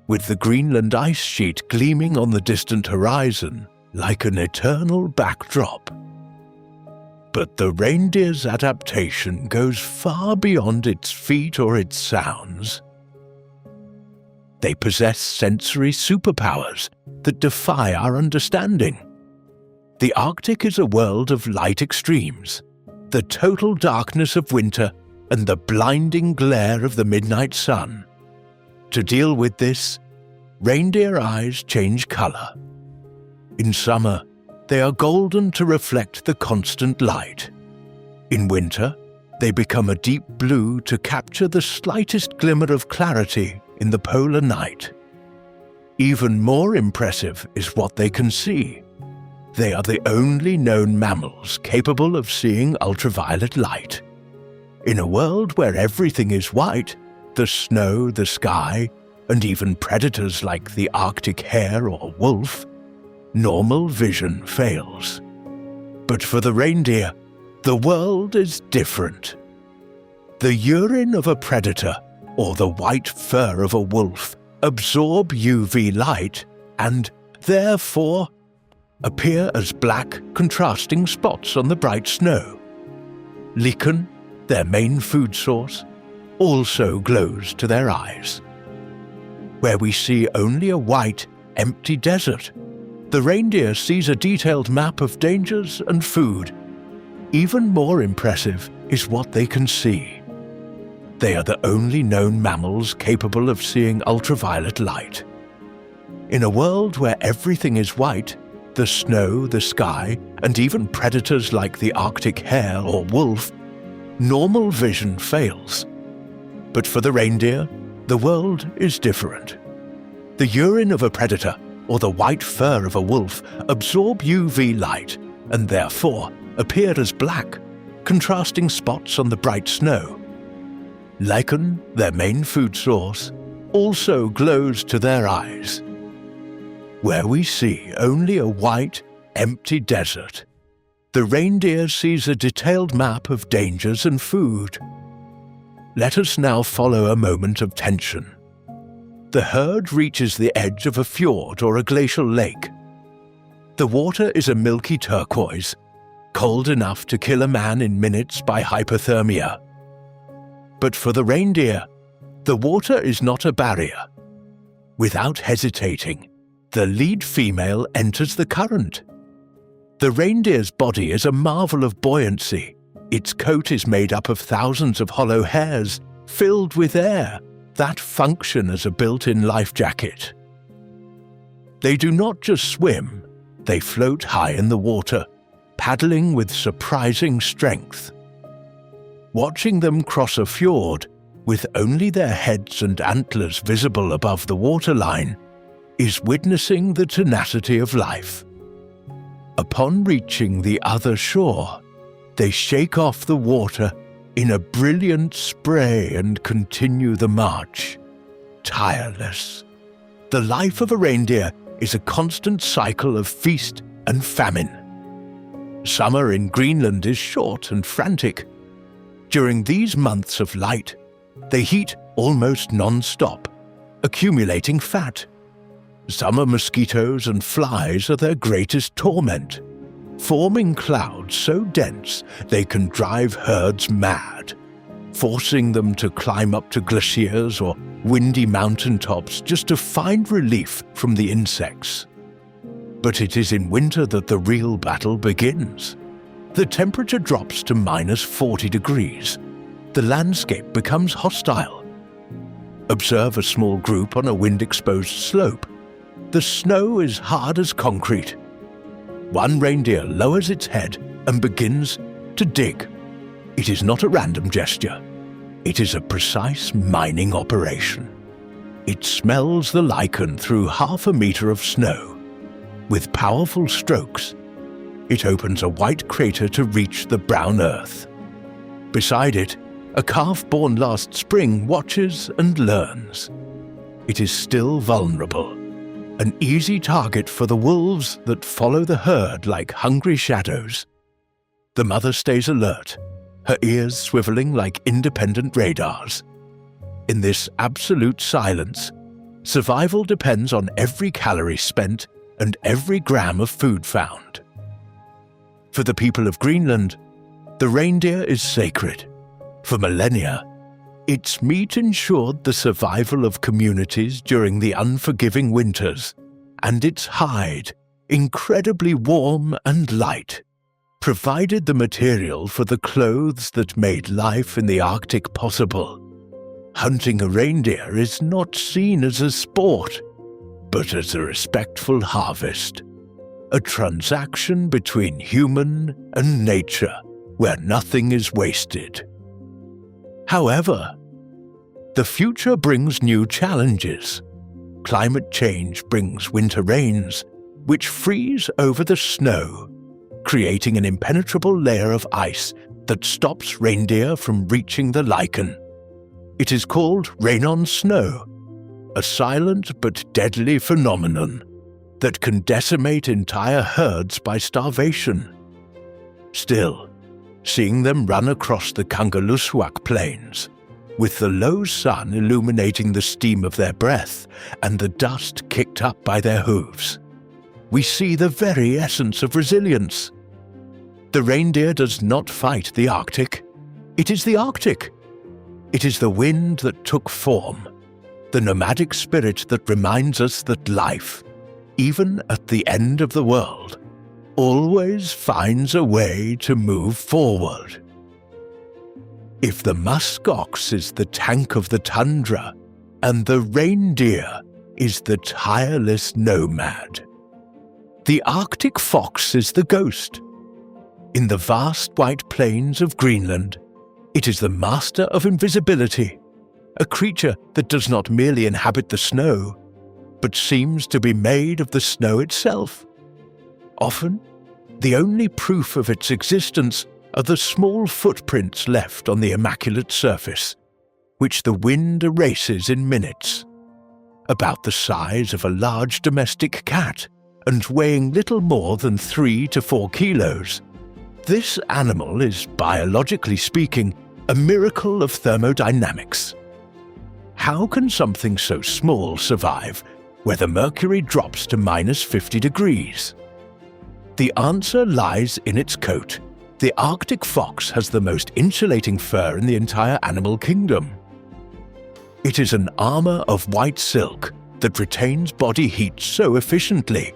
with the Greenland ice sheet gleaming on the distant horizon like an eternal backdrop. But the reindeer's adaptation goes far beyond its feet or its sounds. They possess sensory superpowers that defy our understanding. The Arctic is a world of light extremes, the total darkness of winter and the blinding glare of the midnight sun. To deal with this, reindeer eyes change color. In summer, they are golden to reflect the constant light. In winter, they become a deep blue to capture the slightest glimmer of clarity in the polar night. Even more impressive is what they can see. They are the only known mammals capable of seeing ultraviolet light. In a world where everything is white, the snow, the sky, and even predators like the Arctic hare or wolf, normal vision fails. But for the reindeer, the world is different. The urine of a predator or the white fur of a wolf absorb UV light and, therefore, appear as black, contrasting spots on the bright snow. Lichen, their main food source, also glows to their eyes. Where we see only a white, empty desert, the reindeer sees a detailed map of dangers and food. Even more impressive is what they can see. They are the only known mammals capable of seeing ultraviolet light. In a world where everything is white, the snow, the sky, and even predators like the Arctic hare or wolf, normal vision fails. But for the reindeer, the world is different. The urine of a predator or the white fur of a wolf absorb UV light and therefore appear as black, contrasting spots on the bright snow. Lichen, their main food source, also glows to their eyes. Where we see only a white, empty desert, the reindeer sees a detailed map of dangers and food. Let us now follow a moment of tension. The herd reaches the edge of a fjord or a glacial lake. The water is a milky turquoise, cold enough to kill a man in minutes by hypothermia. But for the reindeer, the water is not a barrier. Without hesitating, the lead female enters the current. The reindeer's body is a marvel of buoyancy. Its coat is made up of thousands of hollow hairs filled with air that function as a built-in life jacket. They do not just swim, they float high in the water, paddling with surprising strength. Watching them cross a fjord, with only their heads and antlers visible above the waterline, is witnessing the tenacity of life. Upon reaching the other shore, they shake off the water in a brilliant spray and continue the march, tireless. The life of a reindeer is a constant cycle of feast and famine. Summer in Greenland is short and frantic. During these months of light, they heat almost non-stop, accumulating fat. Summer mosquitoes and flies are their greatest torment, forming clouds so dense they can drive herds mad, forcing them to climb up to glaciers or windy mountaintops just to find relief from the insects. But it is in winter that the real battle begins. The temperature drops to -40 degrees. The landscape becomes hostile. Observe a small group on a wind-exposed slope. The snow is hard as concrete. One reindeer lowers its head and begins to dig. It is not a random gesture. It is a precise mining operation. It smells the lichen through half a meter of snow. With powerful strokes, it opens a white crater to reach the brown earth. Beside it, a calf born last spring watches and learns. It is still vulnerable, an easy target for the wolves that follow the herd like hungry shadows. The mother stays alert, her ears swiveling like independent radars. In this absolute silence, survival depends on every calorie spent and every gram of food found. For the people of Greenland, the reindeer is sacred. For millennia, its meat ensured the survival of communities during the unforgiving winters, and its hide, incredibly warm and light, provided the material for the clothes that made life in the Arctic possible. Hunting a reindeer is not seen as a sport, but as a respectful harvest, a transaction between human and nature where nothing is wasted. However, the future brings new challenges. Climate change brings winter rains, which freeze over the snow, creating an impenetrable layer of ice that stops reindeer from reaching the lichen. It is called rain on snow, a silent but deadly phenomenon that can decimate entire herds by starvation. Still, seeing them run across the Uummannaq plains, with the low sun illuminating the steam of their breath and the dust kicked up by their hooves, we see the very essence of resilience. The reindeer does not fight the Arctic. It is the Arctic. It is the wind that took form, the nomadic spirit that reminds us that life, even at the end of the world, always finds a way to move forward. If the musk ox is the tank of the tundra, and the reindeer is the tireless nomad, the Arctic fox is the ghost. In the vast white plains of Greenland, it is the master of invisibility, a creature that does not merely inhabit the snow, but seems to be made of the snow itself. Often, the only proof of its existence are the small footprints left on the immaculate surface, which the wind erases in minutes. About the size of a large domestic cat and weighing little more than 3 to 4 kilos, this animal is, biologically speaking, a miracle of thermodynamics. How can something so small survive where the mercury drops to -50 degrees? The answer lies in its coat. The Arctic fox has the most insulating fur in the entire animal kingdom. It is an armor of white silk that retains body heat so efficiently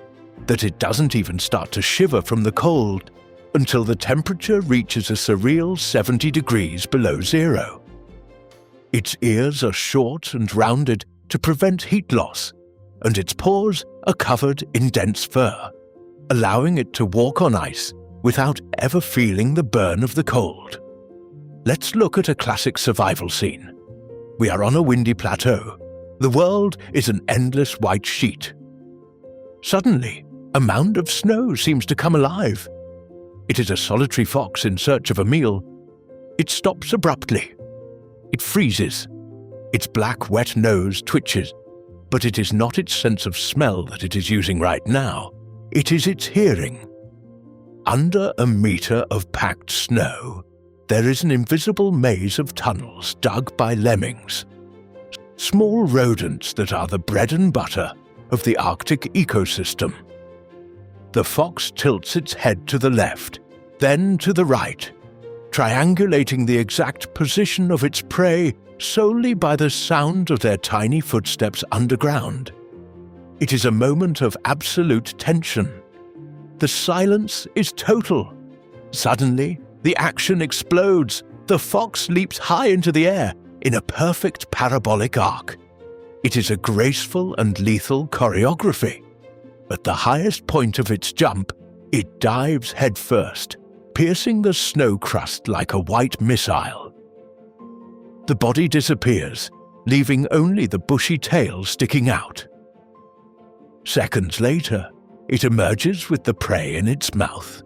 that it doesn't even start to shiver from the cold until the temperature reaches a surreal 70 degrees below zero. Its ears are short and rounded to prevent heat loss, and its paws are covered in dense fur, allowing it to walk on ice without ever feeling the burn of the cold. Let's look at a classic survival scene. We are on a windy plateau. The world is an endless white sheet. Suddenly, a mound of snow seems to come alive. It is a solitary fox in search of a meal. It stops abruptly. It freezes. Its black, wet nose twitches, but it is not its sense of smell that it is using right now. It is its hearing. Under a meter of packed snow, there is an invisible maze of tunnels dug by lemmings, small rodents that are the bread and butter of the Arctic ecosystem. The fox tilts its head to the left, then to the right, triangulating the exact position of its prey solely by the sound of their tiny footsteps underground. It is a moment of absolute tension. The silence is total. Suddenly, the action explodes. The fox leaps high into the air in a perfect parabolic arc. It is a graceful and lethal choreography. At the highest point of its jump, it dives headfirst, piercing the snow crust like a white missile. The body disappears, leaving only the bushy tail sticking out. Seconds later, it emerges with the prey in its mouth.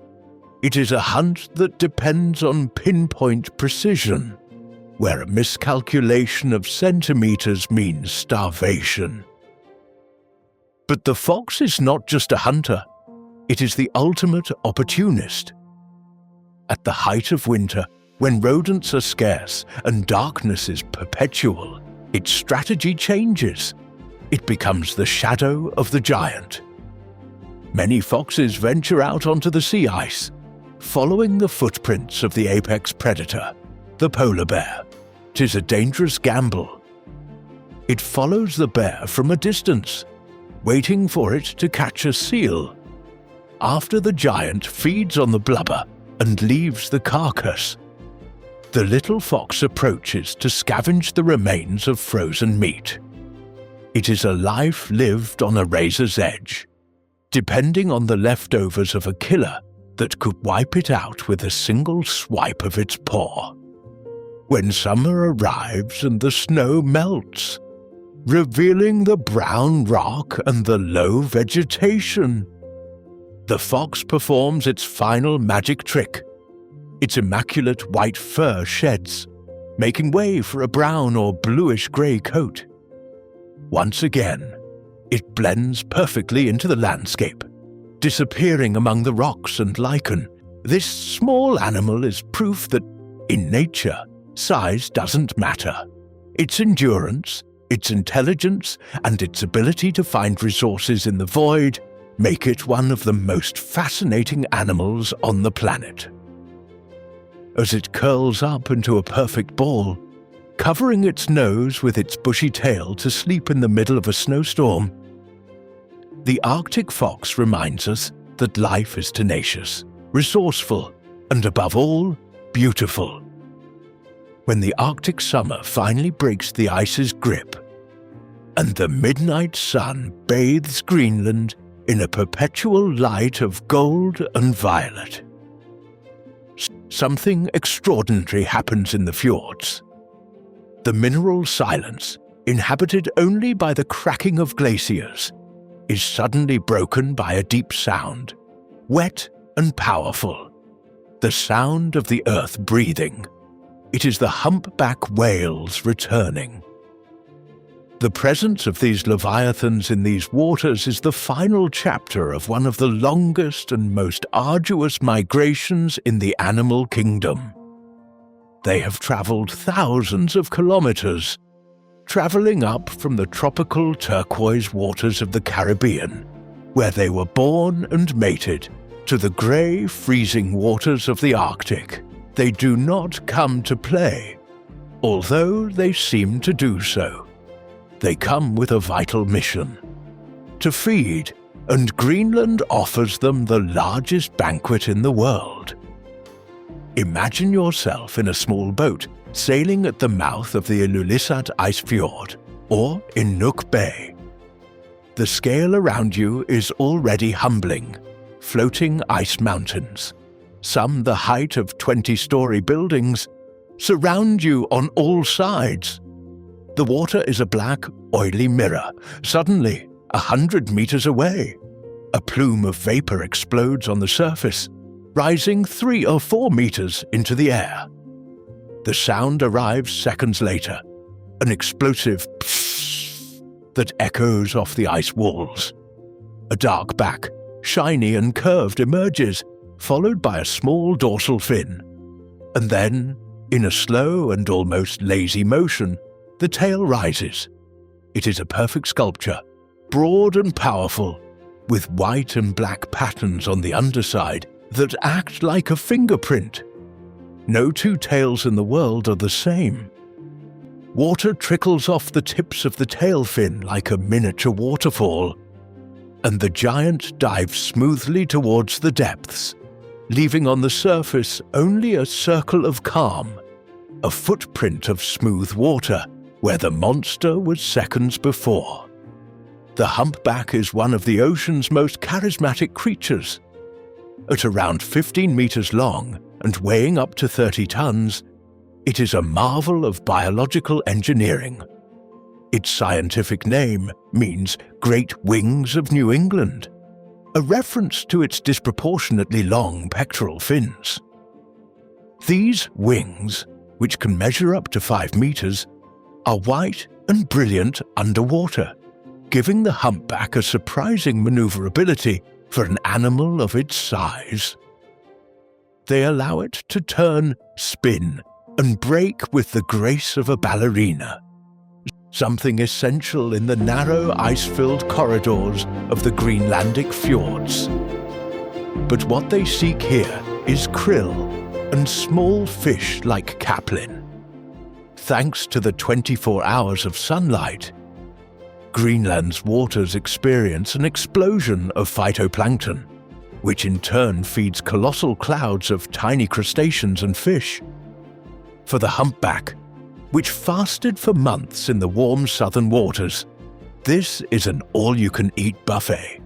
It is a hunt that depends on pinpoint precision, where a miscalculation of centimeters means starvation. But the fox is not just a hunter, it is the ultimate opportunist. At the height of winter, when rodents are scarce and darkness is perpetual, its strategy changes. It becomes the shadow of the giant. Many foxes venture out onto the sea ice, following the footprints of the apex predator, the polar bear. 'Tis a dangerous gamble. It follows the bear from a distance, waiting for it to catch a seal. After the giant feeds on the blubber and leaves the carcass, the little fox approaches to scavenge the remains of frozen meat. It is a life lived on a razor's edge, depending on the leftovers of a killer that could wipe it out with a single swipe of its paw. When summer arrives and the snow melts, revealing the brown rock and the low vegetation, the fox performs its final magic trick. Its immaculate white fur sheds, making way for a brown or bluish-grey coat. Once again, it blends perfectly into the landscape, disappearing among the rocks and lichen. This small animal is proof that, in nature, size doesn't matter. Its endurance, its intelligence, and its ability to find resources in the void make it one of the most fascinating animals on the planet. As it curls up into a perfect ball, covering its nose with its bushy tail to sleep in the middle of a snowstorm, the Arctic fox reminds us that life is tenacious, resourceful, and above all, beautiful. When the Arctic summer finally breaks the ice's grip, and the midnight sun bathes Greenland in a perpetual light of gold and violet, something extraordinary happens in the fjords. The mineral silence, inhabited only by the cracking of glaciers, is suddenly broken by a deep sound, wet and powerful. The sound of the earth breathing. It is the humpback whales returning. The presence of these leviathans in these waters is the final chapter of one of the longest and most arduous migrations in the animal kingdom. They have traveled thousands of kilometers, traveling up from the tropical turquoise waters of the Caribbean, where they were born and mated, To the grey, freezing waters of the Arctic, they do not come to play, although they seem to do so. They come with a vital mission: to feed, and Greenland offers them the largest banquet in the world. Imagine yourself in a small boat sailing at the mouth of the Ilulissat Ice Fjord, or in Nuuk Bay. The scale around you is already humbling. Floating ice mountains, some the height of 20-story buildings, surround you on all sides. The water is a black, oily mirror. Suddenly, 100 meters away, a plume of vapor explodes on the surface, rising 3 or 4 meters into the air. The sound arrives seconds later, an explosive pfft that echoes off the ice walls. A dark back, shiny and curved, emerges, followed by a small dorsal fin. And then, in a slow and almost lazy motion, the tail rises. It is a perfect sculpture, broad and powerful, with white and black patterns on the underside that act like a fingerprint. No two tails in the world are the same. Water trickles off the tips of the tail fin like a miniature waterfall, and the giant dives smoothly towards the depths, leaving on the surface only a circle of calm, a footprint of smooth water where the monster was seconds before. The humpback is one of the ocean's most charismatic creatures. At around 15 meters long and weighing up to 30 tons, it is a marvel of biological engineering. Its scientific name means Great Wings of New England, a reference to its disproportionately long pectoral fins. These wings, which can measure up to 5 meters, are white and brilliant underwater, giving the humpback a surprising maneuverability for an animal of its size. They allow it to turn, spin, and break with the grace of a ballerina, something essential in the narrow ice-filled corridors of the Greenlandic fjords. But what they seek here is krill and small fish like caplin. Thanks to the 24 hours of sunlight, Greenland's waters experience an explosion of phytoplankton, which in turn feeds colossal clouds of tiny crustaceans and fish. For the humpback, which fasted for months in the warm southern waters, this is an all-you-can-eat buffet.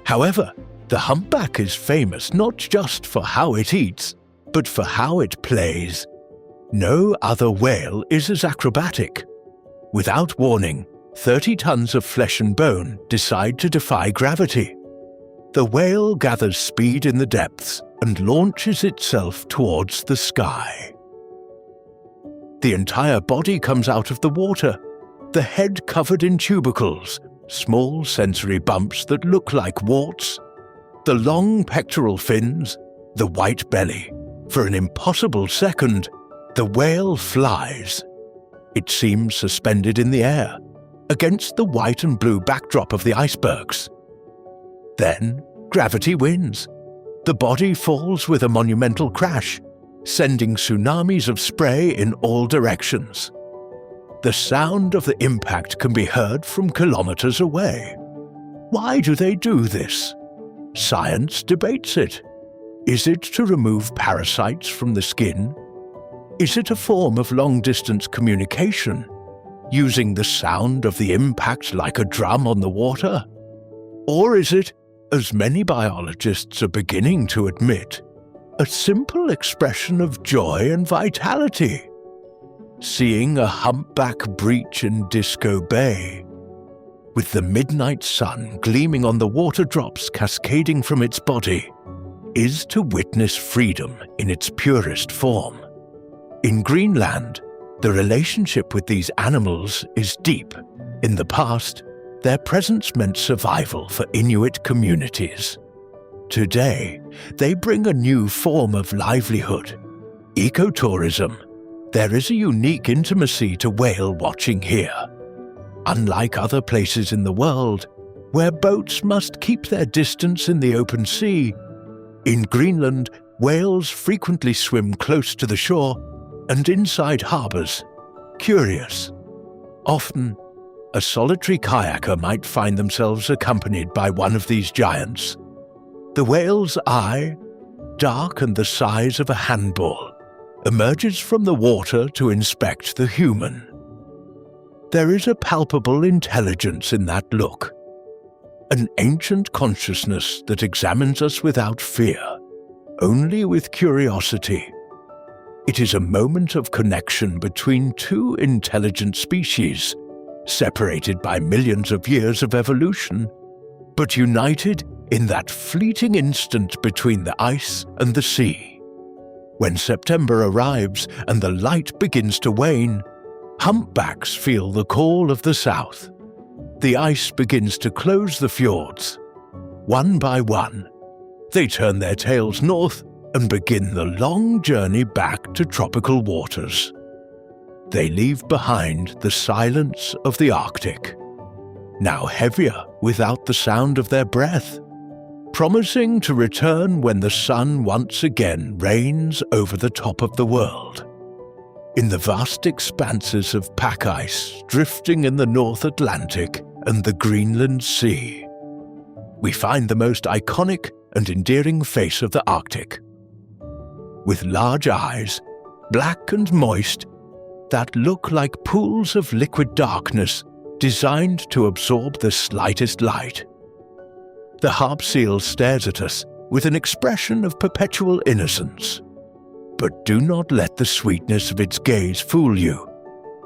However, the humpback is famous not just for how it eats, but for how it plays. No other whale is as acrobatic. Without warning, 30 tons of flesh and bone decide to defy gravity. The whale gathers speed in the depths and launches itself towards the sky. The entire body comes out of the water, the head covered in tubercles, small sensory bumps that look like warts, the long pectoral fins, the white belly. For an impossible second, the whale flies. It seems suspended in the air, against the white and blue backdrop of the icebergs. Then, gravity wins. The body falls with a monumental crash, sending tsunamis of spray in all directions. The sound of the impact can be heard from kilometers away. Why do they do this? Science debates it. Is it to remove parasites from the skin? Is it a form of long-distance communication, using the sound of the impact like a drum on the water? Or is it, as many biologists are beginning to admit, a simple expression of joy and vitality? Seeing a humpback breach in Disco Bay, with the midnight sun gleaming on the water drops cascading from its body, is to witness freedom in its purest form. In Greenland, the relationship with these animals is deep. In the past, their presence meant survival for Inuit communities. Today, they bring a new form of livelihood, ecotourism. There is a unique intimacy to whale watching here. Unlike other places in the world, where boats must keep their distance in the open sea In Greenland, whales frequently swim close to the shore and inside harbours, curious. Often, a solitary kayaker might find themselves accompanied by one of these giants. The whale's eye, dark and the size of a handball, emerges from the water to inspect the human. There is a palpable intelligence in that look, an ancient consciousness that examines us without fear, only with curiosity. It is a moment of connection between two intelligent species, separated by millions of years of evolution, but united in that fleeting instant between the ice and the sea. When September arrives and the light begins to wane, humpbacks feel the call of the south. The ice begins to close the fjords. One by one, they turn their tails north and begin the long journey back to tropical waters. They leave behind the silence of the Arctic, now heavier without the sound of their breath, promising to return when the sun once again reigns over the top of the world. In the vast expanses of pack ice drifting in the North Atlantic and the Greenland Sea, we find the most iconic and endearing face of the Arctic. With large eyes, black and moist, that look like pools of liquid darkness designed to absorb the slightest light. The harp seal stares at us with an expression of perpetual innocence. But do not let the sweetness of its gaze fool you.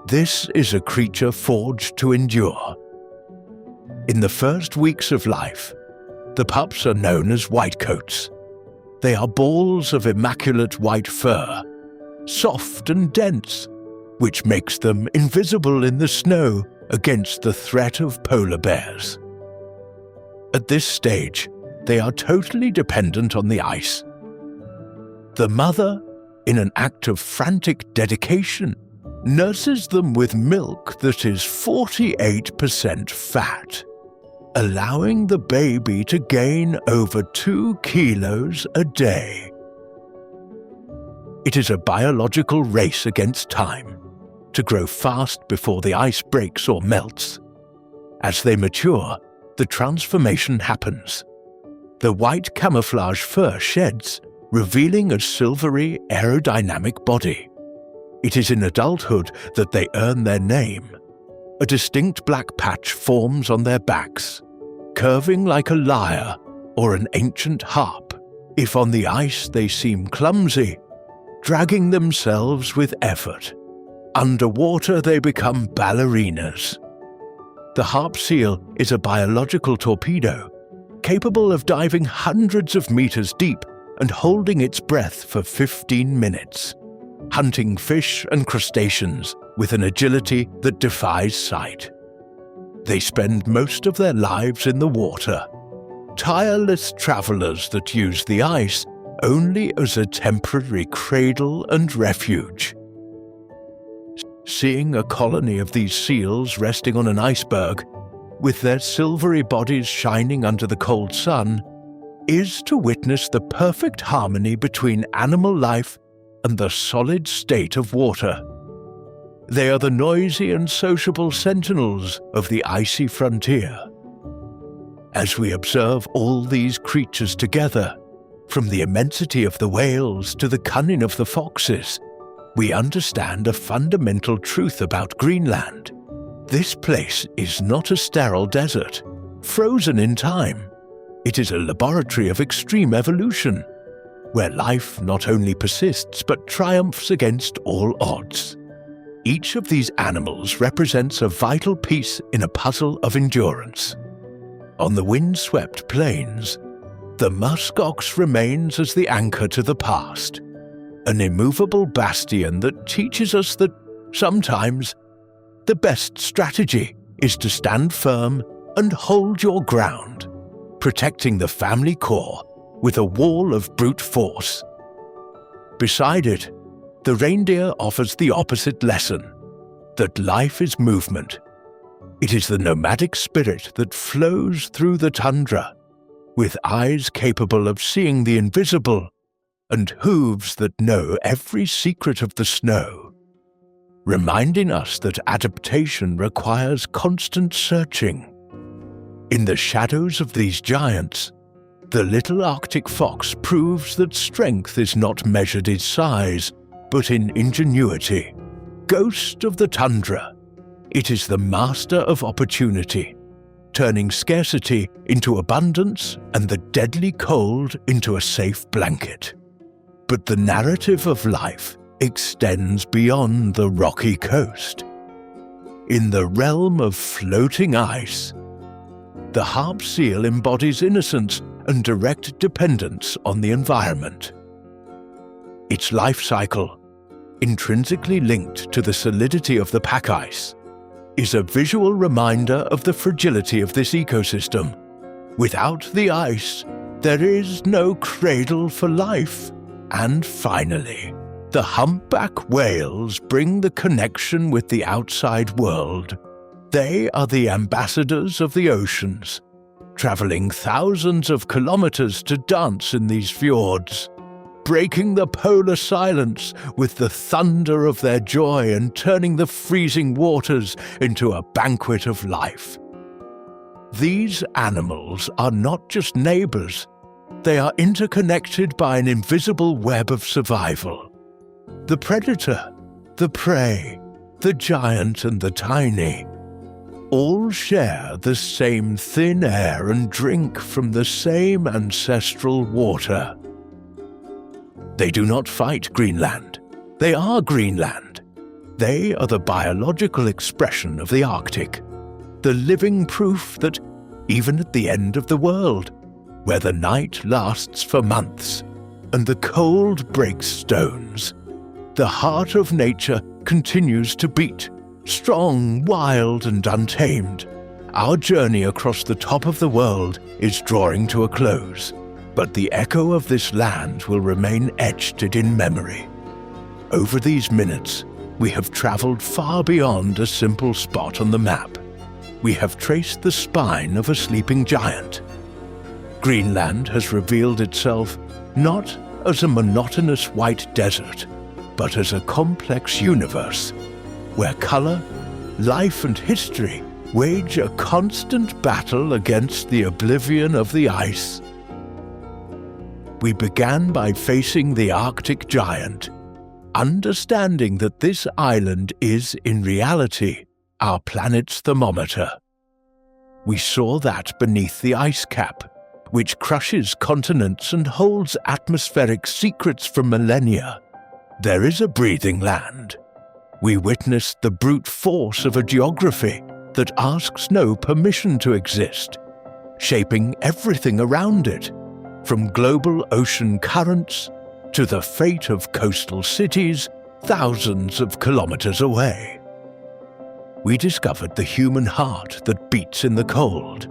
This is a creature forged to endure. In the first weeks of life, the pups are known as whitecoats. They are balls of immaculate white fur, soft and dense, which makes them invisible in the snow against the threat of polar bears. At this stage, they are totally dependent on the ice. The mother, in an act of frantic dedication, nurses them with milk that is 48% fat, allowing the baby to gain over 2 kilos a day. It is a biological race against time, to grow fast before the ice breaks or melts. As they mature, the transformation happens. The white camouflage fur sheds, revealing a silvery aerodynamic body. It is in adulthood that they earn their name. A distinct black patch forms on their backs, curving like a lyre or an ancient harp. If on the ice they seem clumsy, dragging themselves with effort. Underwater they become ballerinas. The harp seal is a biological torpedo, capable of diving hundreds of meters deep and holding its breath for 15 minutes, hunting fish and crustaceans with an agility that defies sight. They spend most of their lives in the water, tireless travelers that use the ice only as a temporary cradle and refuge. Seeing a colony of these seals resting on an iceberg, with their silvery bodies shining under the cold sun, is to witness the perfect harmony between animal life and the solid state of water. They are the noisy and sociable sentinels of the icy frontier. As we observe all these creatures together, from the immensity of the whales to the cunning of the foxes, we understand a fundamental truth about Greenland. This place is not a sterile desert, frozen in time. It is a laboratory of extreme evolution, where life not only persists but triumphs against all odds. Each of these animals represents a vital piece in a puzzle of endurance. On the wind-swept plains, the muskox remains as the anchor to the past, an immovable bastion that teaches us that sometimes the best strategy is to stand firm and hold your ground, protecting the family core with a wall of brute force. Beside it, the reindeer offers the opposite lesson, that life is movement. It is the nomadic spirit that flows through the tundra, with eyes capable of seeing the invisible and hooves that know every secret of the snow, reminding us that adaptation requires constant searching. In the shadows of these giants, the little Arctic fox proves that strength is not measured in size, but in ingenuity. Ghost of the tundra, it is the master of opportunity, turning scarcity into abundance and the deadly cold into a safe blanket. But the narrative of life extends beyond the rocky coast. In the realm of floating ice, the harp seal embodies innocence and direct dependence on the environment. Its life cycle, intrinsically linked to the solidity of the pack ice, is a visual reminder of the fragility of this ecosystem. Without the ice, there is no cradle for life. And finally, the humpback whales bring the connection with the outside world. They are the ambassadors of the oceans, traveling thousands of kilometers to dance in these fjords, breaking the polar silence with the thunder of their joy and turning the freezing waters into a banquet of life. These animals are not just neighbors, they are interconnected by an invisible web of survival. The predator, the prey, the giant and the tiny, all share the same thin air and drink from the same ancestral water. They do not fight Greenland. They are Greenland. They are the biological expression of the Arctic, the living proof that even at the end of the world, where the night lasts for months and the cold breaks stones, the heart of nature continues to beat, strong, wild, and untamed. Our journey across the top of the world is drawing to a close, but the echo of this land will remain etched in memory. Over these minutes, we have traveled far beyond a simple spot on the map. We have traced the spine of a sleeping giant. Greenland has revealed itself not as a monotonous white desert, but as a complex universe, where color, life and history wage a constant battle against the oblivion of the ice. We began by facing the Arctic giant, understanding that this island is, in reality, our planet's thermometer. We saw that beneath the ice cap, which crushes continents and holds atmospheric secrets from millennia, there is a breathing land. We witnessed the brute force of a geography that asks no permission to exist, shaping everything around it, from global ocean currents to the fate of coastal cities thousands of kilometers away. We discovered the human heart that beats in the cold.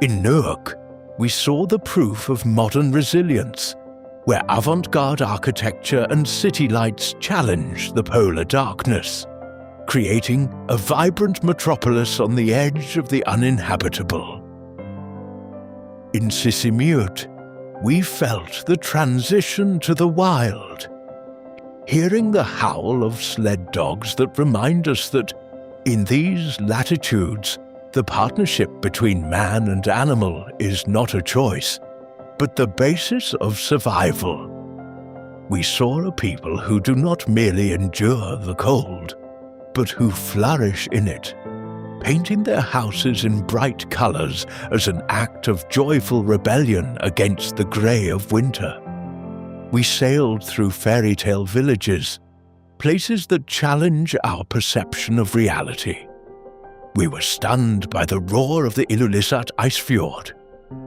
In Nuuk, we saw the proof of modern resilience, where avant-garde architecture and city lights challenge the polar darkness, creating a vibrant metropolis on the edge of the uninhabitable. In Sisimiut, we felt the transition to the wild, hearing the howl of sled dogs that remind us that, in these latitudes, the partnership between man and animal is not a choice, but the basis of survival. We saw a people who do not merely endure the cold, but who flourish in it, painting their houses in bright colors as an act of joyful rebellion against the gray of winter. We sailed through fairytale villages, places that challenge our perception of reality. We were stunned by the roar of the Ilulissat ice fjord,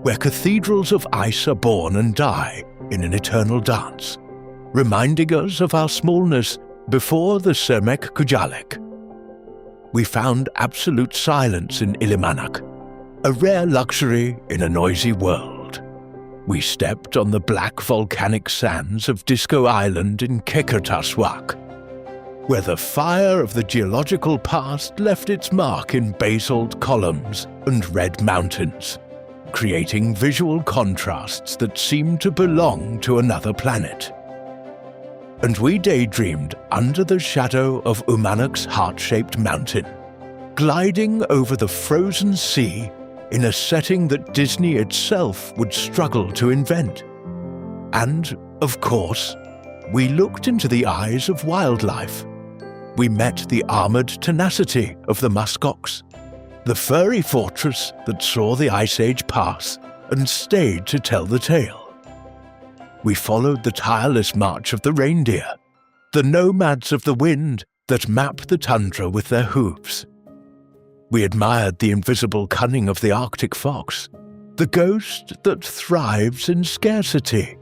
where cathedrals of ice are born and die in an eternal dance, reminding us of our smallness before the Uummannaq Kujalek. We found absolute silence in Uummannaq, a rare luxury in a noisy world. We stepped on the black volcanic sands of Disco Island in Qeqertarsuaq, where the fire of the geological past left its mark in basalt columns and red mountains, creating visual contrasts that seemed to belong to another planet. And we daydreamed under the shadow of Uummannaq's heart-shaped mountain, gliding over the frozen sea in a setting that Disney itself would struggle to invent. And, of course, we looked into the eyes of wildlife. We met the armoured tenacity of the muskox, the furry fortress that saw the Ice Age pass and stayed to tell the tale. We followed the tireless march of the reindeer, the nomads of the wind that map the tundra with their hooves. We admired the invisible cunning of the Arctic fox, the ghost that thrives in scarcity.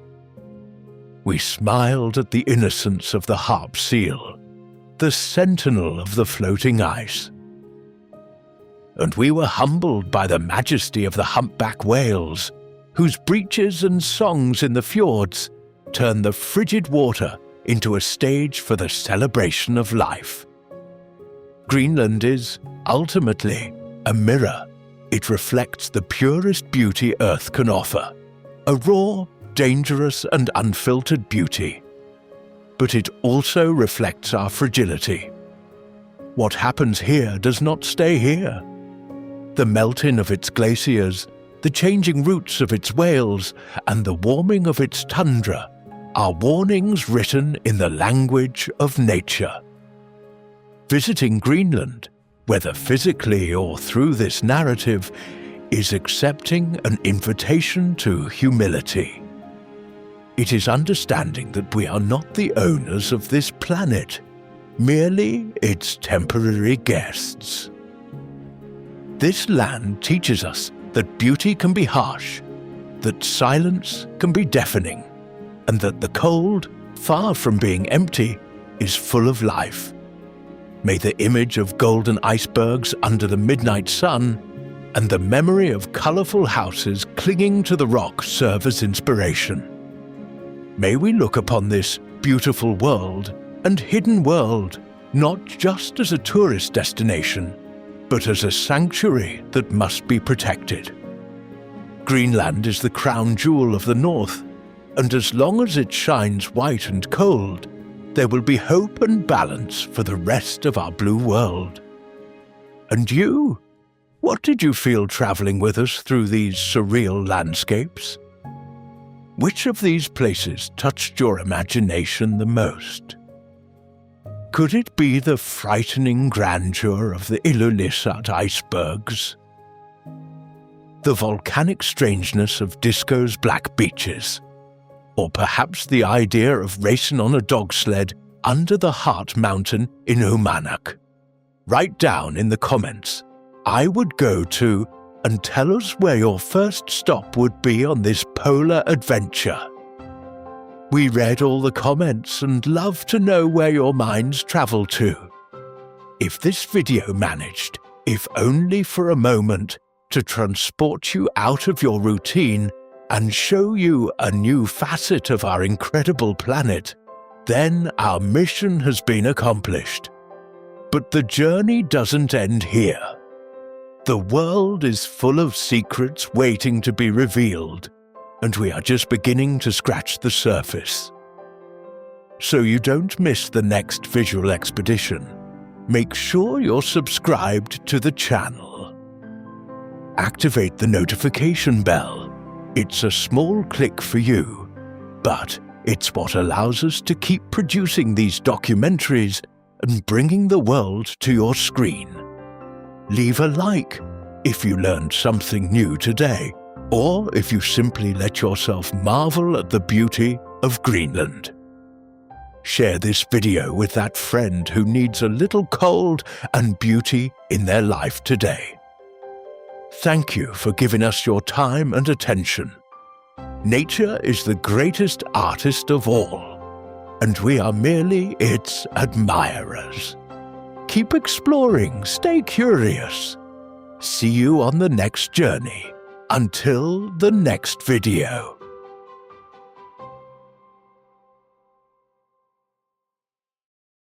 We smiled at the innocence of the harp seal, the sentinel of the floating ice. And we were humbled by the majesty of the humpback whales, whose breaches and songs in the fjords turn the frigid water into a stage for the celebration of life. Greenland is, ultimately, a mirror. It reflects the purest beauty Earth can offer, a raw, dangerous and unfiltered beauty. But it also reflects our fragility. What happens here does not stay here. The melting of its glaciers, the changing routes of its whales, and the warming of its tundra are warnings written in the language of nature. Visiting Greenland, whether physically or through this narrative, is accepting an invitation to humility. It is understanding that we are not the owners of this planet, merely its temporary guests. This land teaches us that beauty can be harsh, that silence can be deafening, and that the cold, far from being empty, is full of life. May the image of golden icebergs under the midnight sun and the memory of colourful houses clinging to the rock serve as inspiration. May we look upon this beautiful world and hidden world not just as a tourist destination, but as a sanctuary that must be protected. Greenland is the crown jewel of the North, and as long as it shines white and cold, there will be hope and balance for the rest of our blue world. And you? What did you feel travelling with us through these surreal landscapes? Which of these places touched your imagination the most? Could it be the frightening grandeur of the Ilulissat icebergs? The volcanic strangeness of Disco's black beaches? Or perhaps the idea of racing on a dog sled under the Heart Mountain in Uummannaq? Write down in the comments, "I would go to," and tell us where your first stop would be on this polar adventure. We read all the comments and love to know where your minds travel to. If this video managed, if only for a moment, to transport you out of your routine and show you a new facet of our incredible planet, then our mission has been accomplished. But the journey doesn't end here. The world is full of secrets waiting to be revealed, and we are just beginning to scratch the surface. So you don't miss the next visual expedition, make sure you're subscribed to the channel. Activate the notification bell. It's a small click for you, but it's what allows us to keep producing these documentaries and bringing the world to your screen. Leave a like if you learned something new today, or if you simply let yourself marvel at the beauty of Greenland. Share this video with that friend who needs a little cold and beauty in their life today. Thank you for giving us your time and attention. Nature is the greatest artist of all, and we are merely its admirers. Keep exploring, stay curious. See you on the next journey. Until the next video.